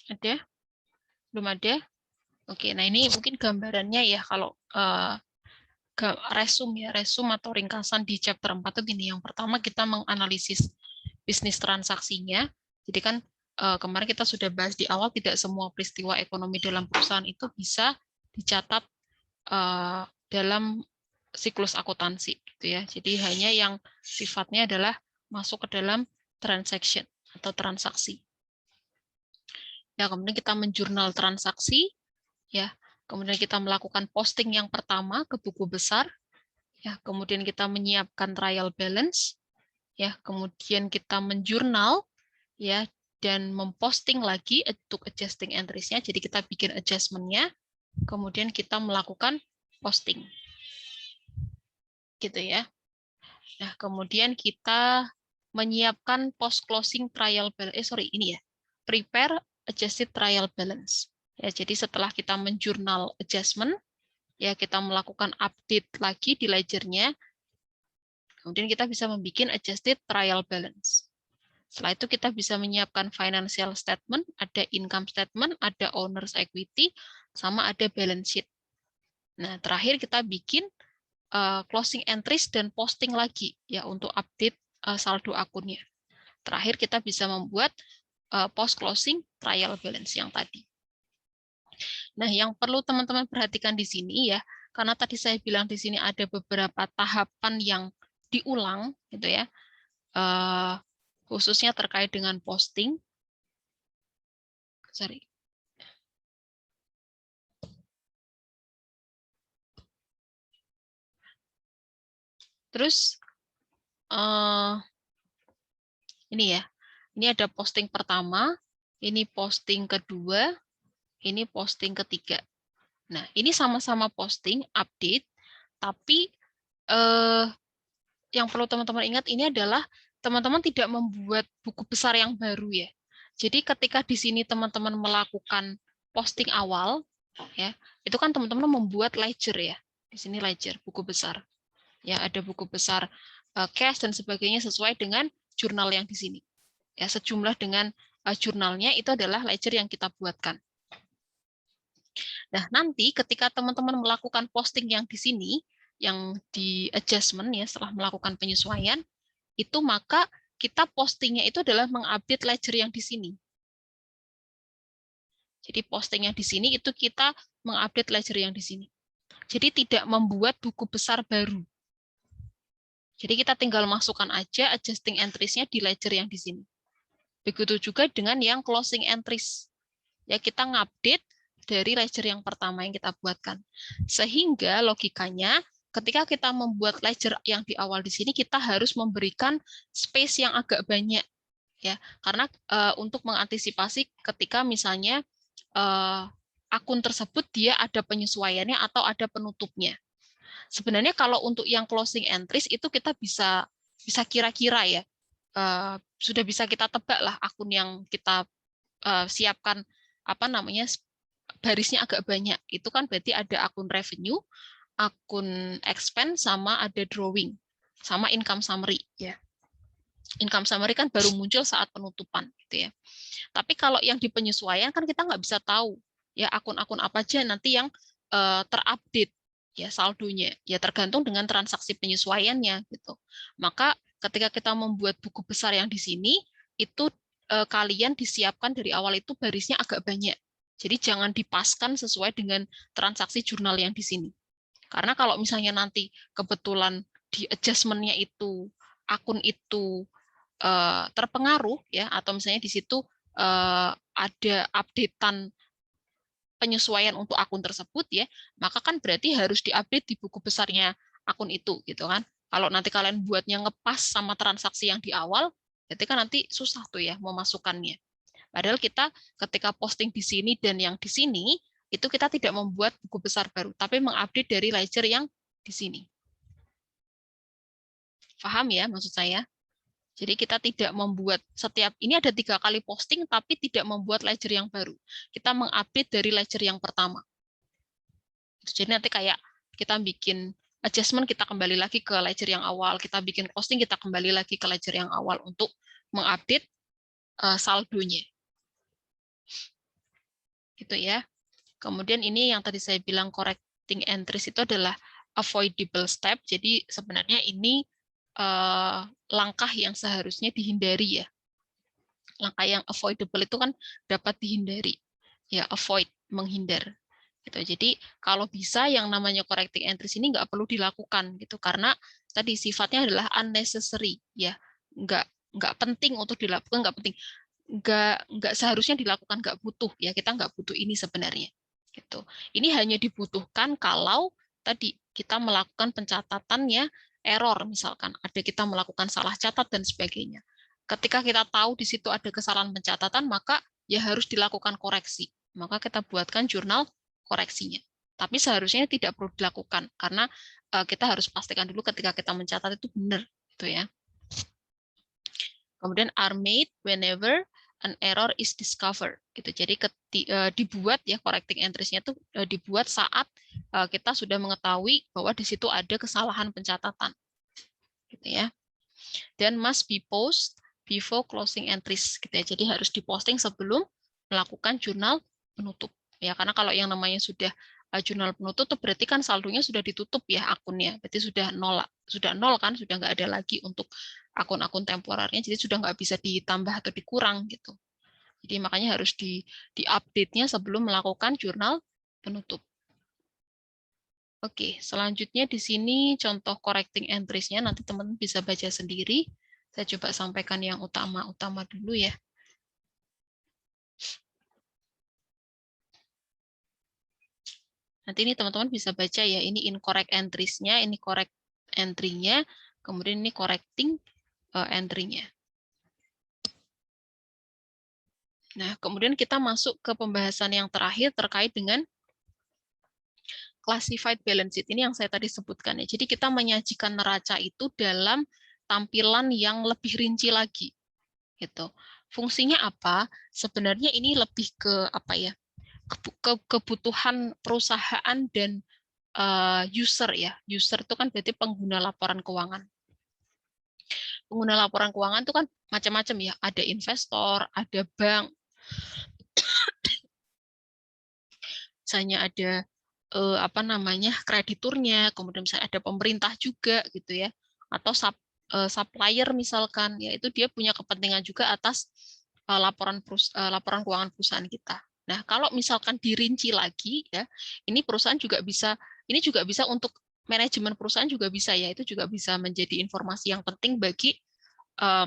Ada? Belum ada? Oke, nah ini mungkin gambarannya ya kalau resume atau ringkasan di chapter 4 itu gini. Yang pertama kita menganalisis bisnis transaksinya. Jadi kan kemarin kita sudah bahas di awal tidak semua peristiwa ekonomi dalam perusahaan itu bisa dicatat dalam siklus akuntansi gitu ya. Jadi hanya yang sifatnya adalah masuk ke dalam transaction atau transaksi. Ya, kemudian kita menjurnal transaksi ya. Kemudian kita melakukan posting yang pertama ke buku besar ya, kemudian kita menyiapkan trial balance ya, kemudian kita menjurnal ya dan memposting lagi untuk adjusting entries-nya. Jadi kita bikin adjustment-nya, kemudian kita melakukan posting. Gitu ya. Nah, kemudian kita menyiapkan post closing trial balance, prepare adjusted trial balance. Ya, jadi setelah kita menjurnal adjustment, ya kita melakukan update lagi di ledger-nya, kemudian kita bisa membuat adjusted trial balance. Setelah itu kita bisa menyiapkan financial statement, ada income statement, ada owner's equity, sama ada balance sheet. Nah, terakhir kita bikin closing entries dan posting lagi ya untuk update saldo akunnya. Terakhir kita bisa membuat post closing trial balance yang tadi. Nah, yang perlu teman-teman perhatikan di sini ya, karena tadi saya bilang di sini ada beberapa tahapan yang diulang gitu ya. Khususnya terkait dengan posting. Terus ini ya, ini ada posting pertama, ini posting kedua, ini posting ketiga. Nah, ini sama-sama posting, update, tapi yang perlu teman-teman ingat ini adalah teman-teman tidak membuat buku besar yang baru ya. Jadi ketika di sini teman-teman melakukan posting awal, ya, itu kan teman-teman membuat ledger ya. Di sini ledger, buku besar. Ya, ada buku besar cash dan sebagainya sesuai dengan jurnal yang di sini. Ya, sejumlah dengan jurnalnya itu adalah ledger yang kita buatkan. Nah, nanti ketika teman-teman melakukan posting yang di sini, yang di adjustment ya setelah melakukan penyesuaian, itu maka kita postingnya itu adalah mengupdate ledger yang di sini. Jadi postingnya di sini itu kita mengupdate ledger yang di sini. Jadi tidak membuat buku besar baru. Jadi kita tinggal masukkan aja adjusting entries-nya di ledger yang di sini. Begitu juga dengan yang closing entries. Ya, kita ngupdate dari ledger yang pertama yang kita buatkan. Sehingga logikanya ketika kita membuat ledger yang di awal di sini, kita harus memberikan space yang agak banyak. Ya, karena untuk mengantisipasi ketika misalnya akun tersebut dia ada penyesuaiannya atau ada penutupnya. Sebenarnya kalau untuk yang closing entries itu kita bisa kira-kira ya, sudah bisa kita tebak lah akun yang kita siapkan apa namanya barisnya agak banyak. Itu kan berarti ada akun revenue, akun expense, sama ada drawing, sama income summary ya. Income summary kan baru muncul saat penutupan gitu ya. Tapi kalau yang di penyesuaian kan kita nggak bisa tahu ya akun-akun apa aja nanti yang terupdate ya saldonya. Ya tergantung dengan transaksi penyesuaiannya gitu. Maka ketika kita membuat buku besar yang di sini itu kalian disiapkan dari awal itu barisnya agak banyak. Jadi jangan dipaskan sesuai dengan transaksi jurnal yang di sini. Karena kalau misalnya nanti kebetulan di adjustment-nya itu akun itu terpengaruh ya atau misalnya di situ ada updatean penyesuaian untuk akun tersebut ya, maka kan berarti harus diupdate di buku besarnya akun itu gitu kan. Kalau nanti kalian buatnya ngepas sama transaksi yang di awal, berarti kan nanti susah tuh ya memasukkannya. Padahal kita ketika posting di sini dan yang di sini itu kita tidak membuat buku besar baru, tapi mengupdate dari ledger yang di sini. Paham ya maksud saya? Jadi kita tidak membuat setiap, ini ada 3 kali posting, tapi tidak membuat ledger yang baru. Kita mengupdate dari ledger yang pertama. Jadi nanti kayak kita bikin adjustment, kita kembali lagi ke ledger yang awal. Kita bikin posting, kita kembali lagi ke ledger yang awal untuk mengupdate saldonya. Gitu ya. Kemudian ini yang tadi saya bilang correcting entries itu adalah avoidable step. Jadi sebenarnya ini langkah yang seharusnya dihindari ya. Langkah yang avoidable itu kan dapat dihindari. Ya, avoid, menghindar. Gitu. Jadi kalau bisa yang namanya correcting entries ini nggak perlu dilakukan gitu karena tadi sifatnya adalah unnecessary ya. Nggak penting untuk dilakukan, nggak penting. Nggak seharusnya dilakukan, nggak butuh ya, kita nggak butuh ini sebenarnya. Gitu. Ini hanya dibutuhkan kalau tadi kita melakukan pencatatannya error misalkan, ada kita melakukan salah catat dan sebagainya. Ketika kita tahu di situ ada kesalahan pencatatan, maka ya harus dilakukan koreksi. Maka kita buatkan jurnal koreksinya. Tapi seharusnya tidak perlu dilakukan karena kita harus pastikan dulu ketika kita mencatat itu benar, gitu ya. Kemudian are made whenever an error is discovered. Gitu. Jadi dibuat ya correcting entries-nya itu dibuat saat kita sudah mengetahui bahwa di situ ada kesalahan pencatatan. Gitu ya. Dan must be post before closing entries gitu ya. Jadi harus diposting sebelum melakukan jurnal penutup. Ya, karena kalau yang namanya sudah jurnal penutup itu berarti kan saldonya sudah ditutup ya akunnya. Berarti sudah nol kan, sudah nggak ada lagi untuk akun-akun temporarnya. Jadi sudah nggak bisa ditambah atau dikurang gitu. Jadi makanya harus di-update-nya sebelum melakukan jurnal penutup. Oke, selanjutnya di sini contoh correcting entries-nya nanti teman-teman bisa baca sendiri. Saya coba sampaikan yang utama-utama dulu ya. Nanti ini teman-teman bisa baca ya, ini incorrect entries-nya, ini correct entry-nya, kemudian ini correcting entry-nya. Nah, kemudian kita masuk ke pembahasan yang terakhir terkait dengan classified balance sheet. Ini yang saya tadi sebutkan ya. Jadi kita menyajikan neraca itu dalam tampilan yang lebih rinci lagi. Gitu. Fungsinya apa? Sebenarnya ini lebih ke apa ya? Kebutuhan perusahaan dan user ya. User itu kan berarti pengguna laporan keuangan. Pengguna laporan keuangan itu kan macam-macam ya. Ada investor, ada bank, misalnya ada apa namanya krediturnya, kemudian misalnya ada pemerintah juga gitu ya, atau supplier misalkan, ya itu dia punya kepentingan juga atas laporan keuangan perusahaan kita. Nah, kalau misalkan dirinci lagi ya, ini perusahaan juga bisa, ini juga bisa untuk manajemen perusahaan juga bisa ya, itu juga bisa menjadi informasi yang penting bagi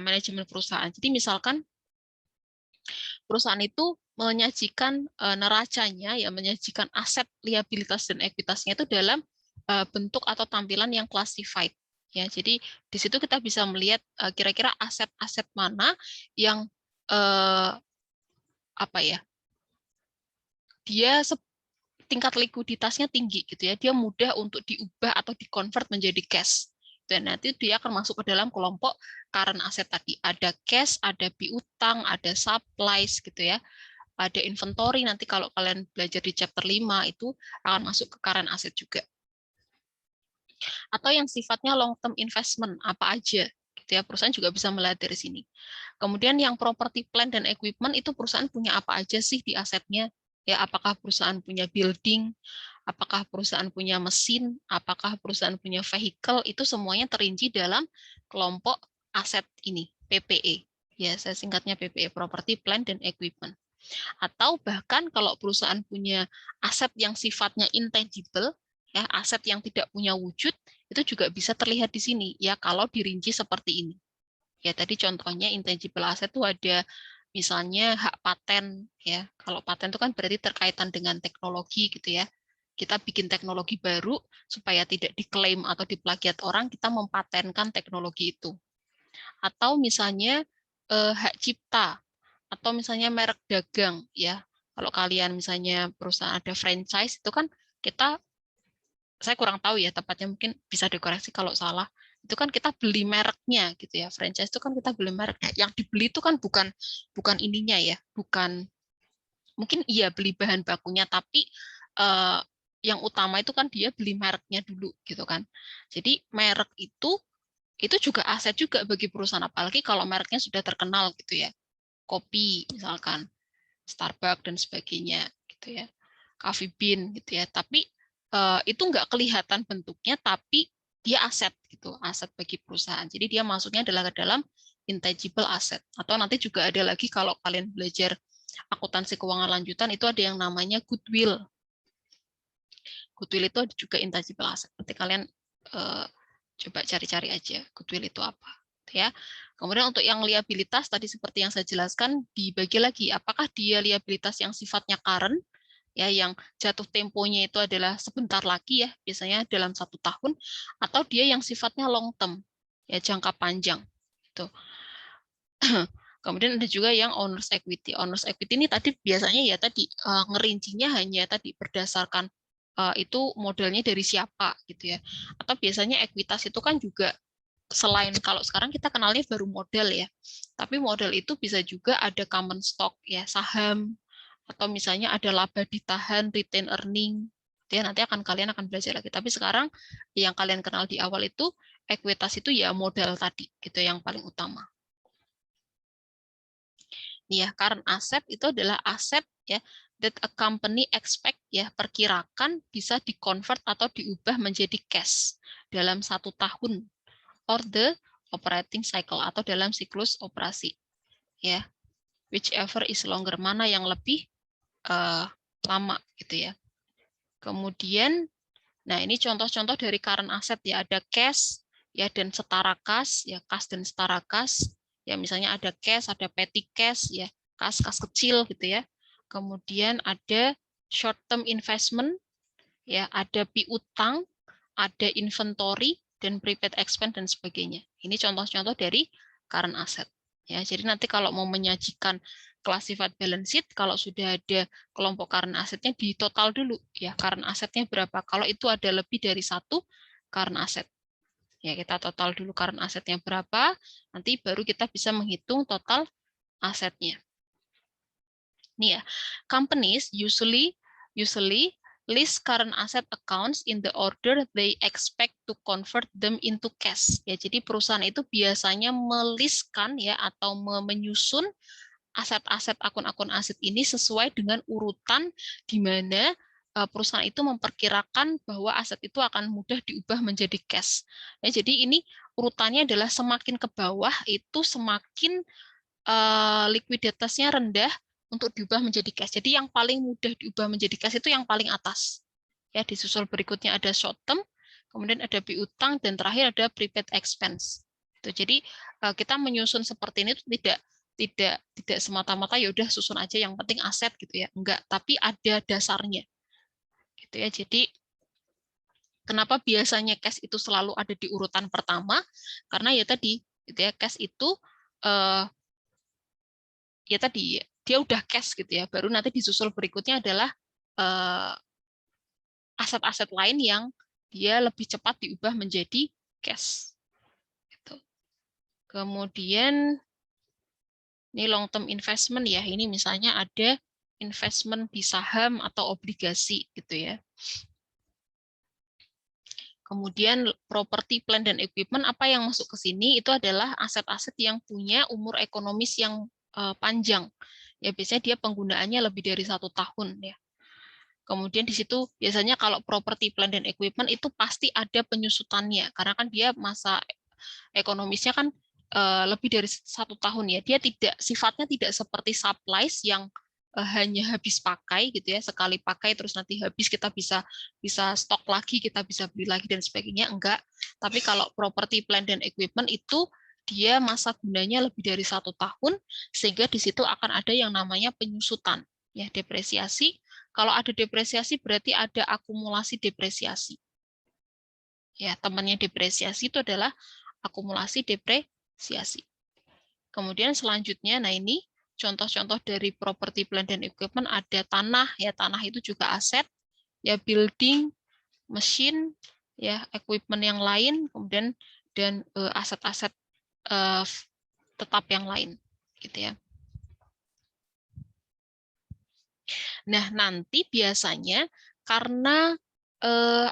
manajemen perusahaan. Jadi misalkan perusahaan itu menyajikan neracanya, ya menyajikan aset, liabilitas dan ekuitasnya itu dalam bentuk atau tampilan yang classified. Ya, jadi di situ kita bisa melihat kira-kira aset-aset mana yang apa ya, dia tingkat likuiditasnya tinggi gitu ya, dia mudah untuk diubah atau dikonvert menjadi cash. Dan nanti dia akan masuk ke dalam kelompok current asset tadi. Ada cash, ada piutang, ada supplies gitu ya. Ada inventory, nanti kalau kalian belajar di chapter 5 itu akan masuk ke current asset juga. Atau yang sifatnya long term investment, apa aja gitu ya, perusahaan juga bisa melihat dari sini. Kemudian yang property plant dan equipment itu perusahaan punya apa aja sih di asetnya? Ya, apakah perusahaan punya building, apakah perusahaan punya mesin, apakah perusahaan punya vehicle, itu semuanya terinci dalam kelompok aset ini, PPE. Ya, saya singkatnya PPE, property plant dan equipment. Atau bahkan kalau perusahaan punya aset yang sifatnya intangible, ya, aset yang tidak punya wujud, itu juga bisa terlihat di sini ya kalau dirinci seperti ini. Ya, tadi contohnya intangible asset itu ada misalnya hak paten ya. Kalau paten itu kan berarti terkaitan dengan teknologi gitu ya. Kita bikin teknologi baru supaya tidak diklaim atau diplagiat orang, kita mempatenkan teknologi itu. Atau misalnya hak cipta, atau misalnya merek dagang ya. Kalau kalian misalnya perusahaan ada franchise itu kan kita, saya kurang tahu ya tepatnya, mungkin bisa dikoreksi kalau salah, itu kan kita beli mereknya gitu ya. Franchise itu kan kita beli mereknya, yang dibeli itu kan bukan bukan ininya ya, bukan, mungkin iya beli bahan bakunya, tapi eh, yang utama itu kan dia beli mereknya dulu gitu kan. Jadi merek itu juga aset juga bagi perusahaan, apalagi kalau mereknya sudah terkenal gitu ya, kopi misalkan Starbucks dan sebagainya gitu ya, Coffee Bean gitu ya. Tapi itu nggak kelihatan bentuknya, tapi dia aset gitu, aset bagi perusahaan. Jadi dia masuknya adalah ke dalam intangible asset. Atau nanti juga ada lagi kalau kalian belajar akuntansi keuangan lanjutan, itu ada yang namanya goodwill. Goodwill itu ada juga intangible asset. Nanti kalian coba cari-cari aja goodwill itu apa, ya. Kemudian untuk yang liabilitas tadi seperti yang saya jelaskan, dibagi lagi apakah dia liabilitas yang sifatnya current ya, yang jatuh temponya itu adalah sebentar lagi ya, biasanya dalam 1 tahun, atau dia yang sifatnya long term ya, jangka panjang gitu. Kemudian ada juga yang owner's equity. Owner's equity ini tadi biasanya ya tadi ngerincinya hanya tadi berdasarkan itu modelnya dari siapa gitu ya. Atau biasanya ekuitas itu kan juga, selain kalau sekarang kita kenalnya baru modal ya, tapi modal itu bisa juga ada common stock ya, saham, atau misalnya ada laba ditahan, retain earning. Ya, nanti kalian akan belajar lagi. Tapi sekarang yang kalian kenal di awal itu ekuitas itu ya modal tadi gitu yang paling utama. Nih ya, current asset itu adalah aset ya that a company expect ya, perkirakan bisa dikonvert atau diubah menjadi cash dalam 1 tahun or the operating cycle, atau dalam siklus operasi ya, whichever is longer, mana yang lebih lama gitu ya. Kemudian nah ini contoh-contoh dari current asset ya, ada cash ya dan setara kas ya, kas dan setara kas ya, misalnya ada cash, ada petty cash ya, kas-kas kecil gitu ya. Kemudian ada short term investment ya, ada piutang, ada inventory dan prepaid expense dan sebagainya. Ini contoh-contoh dari current asset. Ya, jadi nanti kalau mau menyajikan classified balance sheet, kalau sudah ada kelompok current assetnya, di total dulu ya, current assetnya berapa. Kalau itu ada lebih dari 1 current asset, ya kita total dulu current assetnya berapa, nanti baru kita bisa menghitung total asetnya. Nih ya, companies usually list current asset accounts in the order they expect to convert them into cash. Ya, jadi perusahaan itu biasanya melistkan ya atau menyusun aset-aset akun-akun aset ini sesuai dengan urutan di mana perusahaan itu memperkirakan bahwa aset itu akan mudah diubah menjadi cash. Ya, jadi ini urutannya adalah semakin ke bawah itu semakin likuiditasnya rendah untuk diubah menjadi cash. Jadi yang paling mudah diubah menjadi cash itu yang paling atas. Ya, disusul berikutnya ada short term, kemudian ada piutang, dan terakhir ada prepaid expense. Jadi kita menyusun seperti ini tidak semata-mata ya udah susun aja yang penting aset gitu ya. Enggak, tapi ada dasarnya. Gitu ya. Jadi kenapa biasanya cash itu selalu ada di urutan pertama? Karena ya tadi gitu ya, cash itu ya tadi dia udah cash gitu ya, baru nanti disusul berikutnya adalah aset-aset lain yang dia lebih cepat diubah menjadi cash. Gitu. Kemudian ini long term investment ya, ini misalnya ada investment di saham atau obligasi gitu ya. Kemudian property, plant, dan equipment, apa yang masuk ke sini itu adalah aset-aset yang punya umur ekonomis yang panjang. Ya biasanya dia penggunaannya lebih dari 1 tahun ya. Kemudian di situ biasanya kalau property, plant, dan equipment itu pasti ada penyusutannya karena kan dia masa ekonomisnya kan lebih dari 1 tahun ya. Dia sifatnya tidak seperti supplies yang hanya habis pakai gitu ya, sekali pakai terus nanti habis kita bisa stok lagi, kita bisa beli lagi dan sebagainya, enggak. Tapi kalau property, plant, dan equipment itu dia masa gunanya lebih dari 1 tahun, sehingga di situ akan ada yang namanya penyusutan ya, depresiasi. Kalau ada depresiasi berarti ada akumulasi depresiasi. Ya, temannya depresiasi itu adalah akumulasi depresiasi. Kemudian selanjutnya, nah ini contoh-contoh dari property, plant, dan equipment ada tanah, ya tanah itu juga aset, ya building, mesin, ya equipment yang lain, kemudian dan aset-aset tetap yang lain, gitu ya. Nah nanti biasanya karena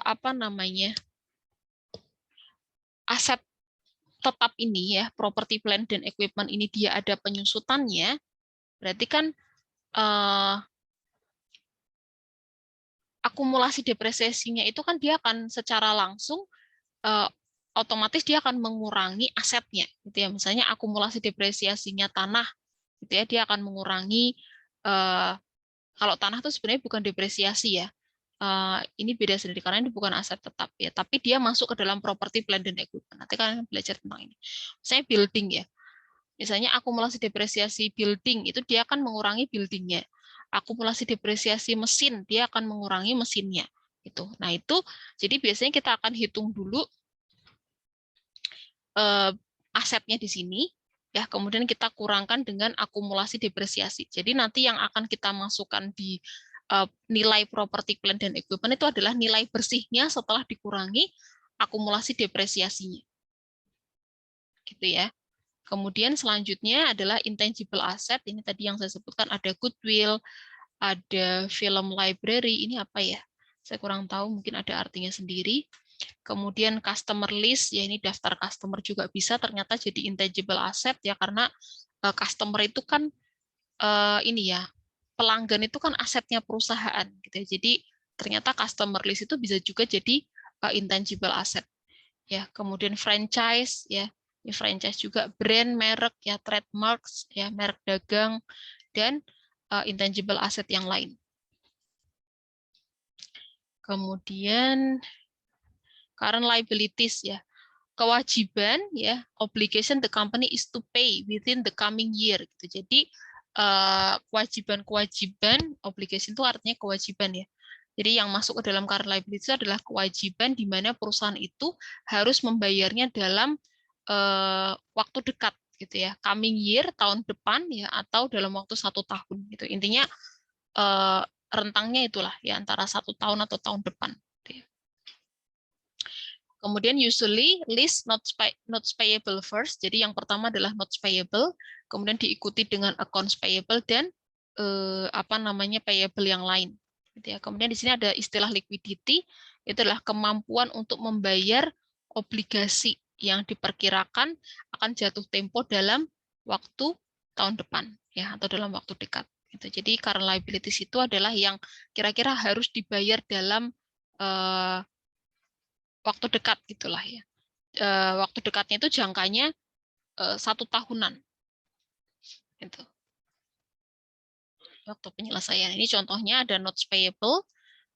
apa namanya aset tetap ini ya, property, plant, dan equipment ini dia ada penyusutannya, berarti kan akumulasi depresiasinya itu kan dia akan secara langsung otomatis dia akan mengurangi asetnya gitu ya. Misalnya akumulasi depresiasinya tanah gitu ya, dia akan mengurangi kalau tanah itu sebenarnya bukan depresiasi ya. Ini beda sendiri karena ini bukan aset tetap ya, tapi dia masuk ke dalam property, plant, dan equipment. Nanti kalian belajar tentang ini. Misalnya building ya. Misalnya akumulasi depresiasi building itu dia akan mengurangi buildingnya. Akumulasi depresiasi mesin dia akan mengurangi mesinnya. Itu. Nah itu jadi biasanya kita akan hitung dulu asetnya di sini, ya kemudian kita kurangkan dengan akumulasi depresiasi. Jadi nanti yang akan kita masukkan di nilai property, plant, dan equipment itu adalah nilai bersihnya setelah dikurangi akumulasi depresiasinya. Gitu ya. Kemudian selanjutnya adalah intangible asset. Ini tadi yang saya sebutkan ada goodwill, ada film library. Ini apa ya? Saya kurang tahu, mungkin ada artinya sendiri. Kemudian customer list, ya ini daftar customer juga bisa ternyata jadi intangible asset ya, karena customer itu kan ini ya, pelanggan itu kan asetnya perusahaan gitu ya. Jadi ternyata customer list itu bisa juga jadi intangible asset. Ya, kemudian franchise ya. Ini franchise juga, brand, merek ya, trademarks ya, merek dagang, dan intangible asset yang lain. Kemudian current liabilities ya, kewajiban ya, obligation the company is to pay within the coming year gitu. Jadi kewajiban-kewajiban, obligation itu artinya kewajiban ya. Jadi yang masuk ke dalam current liabilities adalah kewajiban di mana perusahaan itu harus membayarnya dalam waktu dekat gitu ya, coming year, tahun depan ya, atau dalam waktu 1 tahun gitu. Intinya rentangnya itulah ya, antara 1 tahun atau tahun depan. Kemudian usually list notes payable first. Jadi yang pertama adalah notes payable, kemudian diikuti dengan accounts payable dan apa namanya payable yang lain. Gitu ya. Kemudian di sini ada istilah liquidity, itu adalah kemampuan untuk membayar obligasi yang diperkirakan akan jatuh tempo dalam waktu tahun depan ya atau dalam waktu dekat. Gitu. Jadi current liabilities itu adalah yang kira-kira harus dibayar dalam waktu dekat gitulah ya. Waktu dekatnya itu jangkanya 1 tahunan. Gitu. Waktu penyelesaian ini contohnya ada notes payable,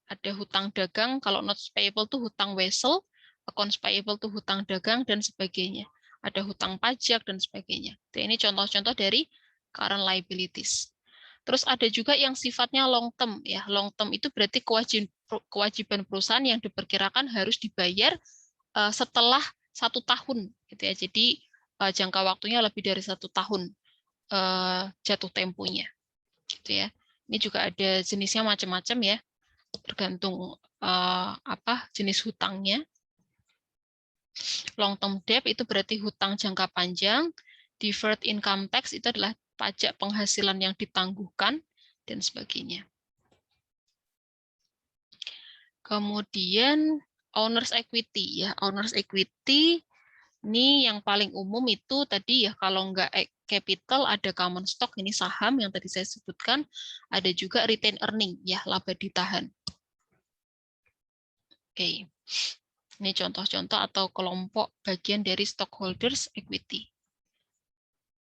ada hutang dagang. Kalau notes payable itu hutang vessel, accounts payable itu hutang dagang dan sebagainya. Ada hutang pajak dan sebagainya. Ini contoh-contoh dari current liabilities. Terus ada juga yang sifatnya long term ya. Long term itu berarti kewajiban perusahaan yang diperkirakan harus dibayar setelah 1 tahun gitu ya. Jadi jangka waktunya lebih dari 1 tahun jatuh temponya gitu ya. Ini juga ada jenisnya macam-macam ya, tergantung jenis hutangnya. Long term debt itu berarti hutang jangka panjang. Deferred income tax itu adalah pajak penghasilan yang ditangguhkan dan sebagainya. Kemudian owner's equity ya, owner's equity ini yang paling umum itu tadi ya, kalau nggak capital ada common stock, ini saham yang tadi saya sebutkan, ada juga retain earning ya, laba ditahan. Oke. Ini contoh-contoh atau kelompok bagian dari stockholders equity.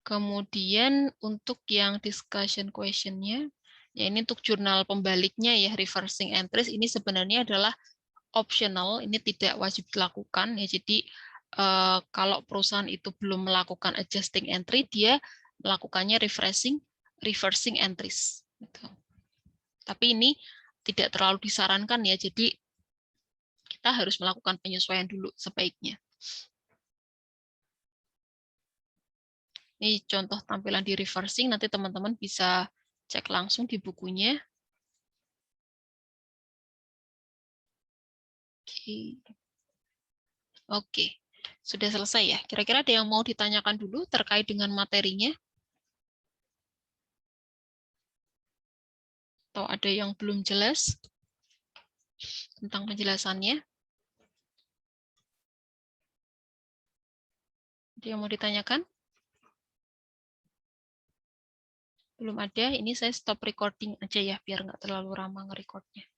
Kemudian untuk yang discussion question-nya, ya ini untuk jurnal pembaliknya ya, reversing entries, ini sebenarnya adalah optional, ini tidak wajib dilakukan ya. Jadi kalau perusahaan itu belum melakukan adjusting entry, dia melakukannya reversing entries. Gitu. Tapi ini tidak terlalu disarankan ya, jadi kita harus melakukan penyesuaian dulu sebaiknya. Ini contoh tampilan di reversing, nanti teman-teman bisa cek langsung di bukunya. Oke, sudah selesai ya. Kira-kira ada yang mau ditanyakan dulu terkait dengan materinya? Atau ada yang belum jelas tentang penjelasannya? Ada yang mau ditanyakan? Belum ada, ini saya stop recording aja ya, biar nggak terlalu lama nge-recordnya.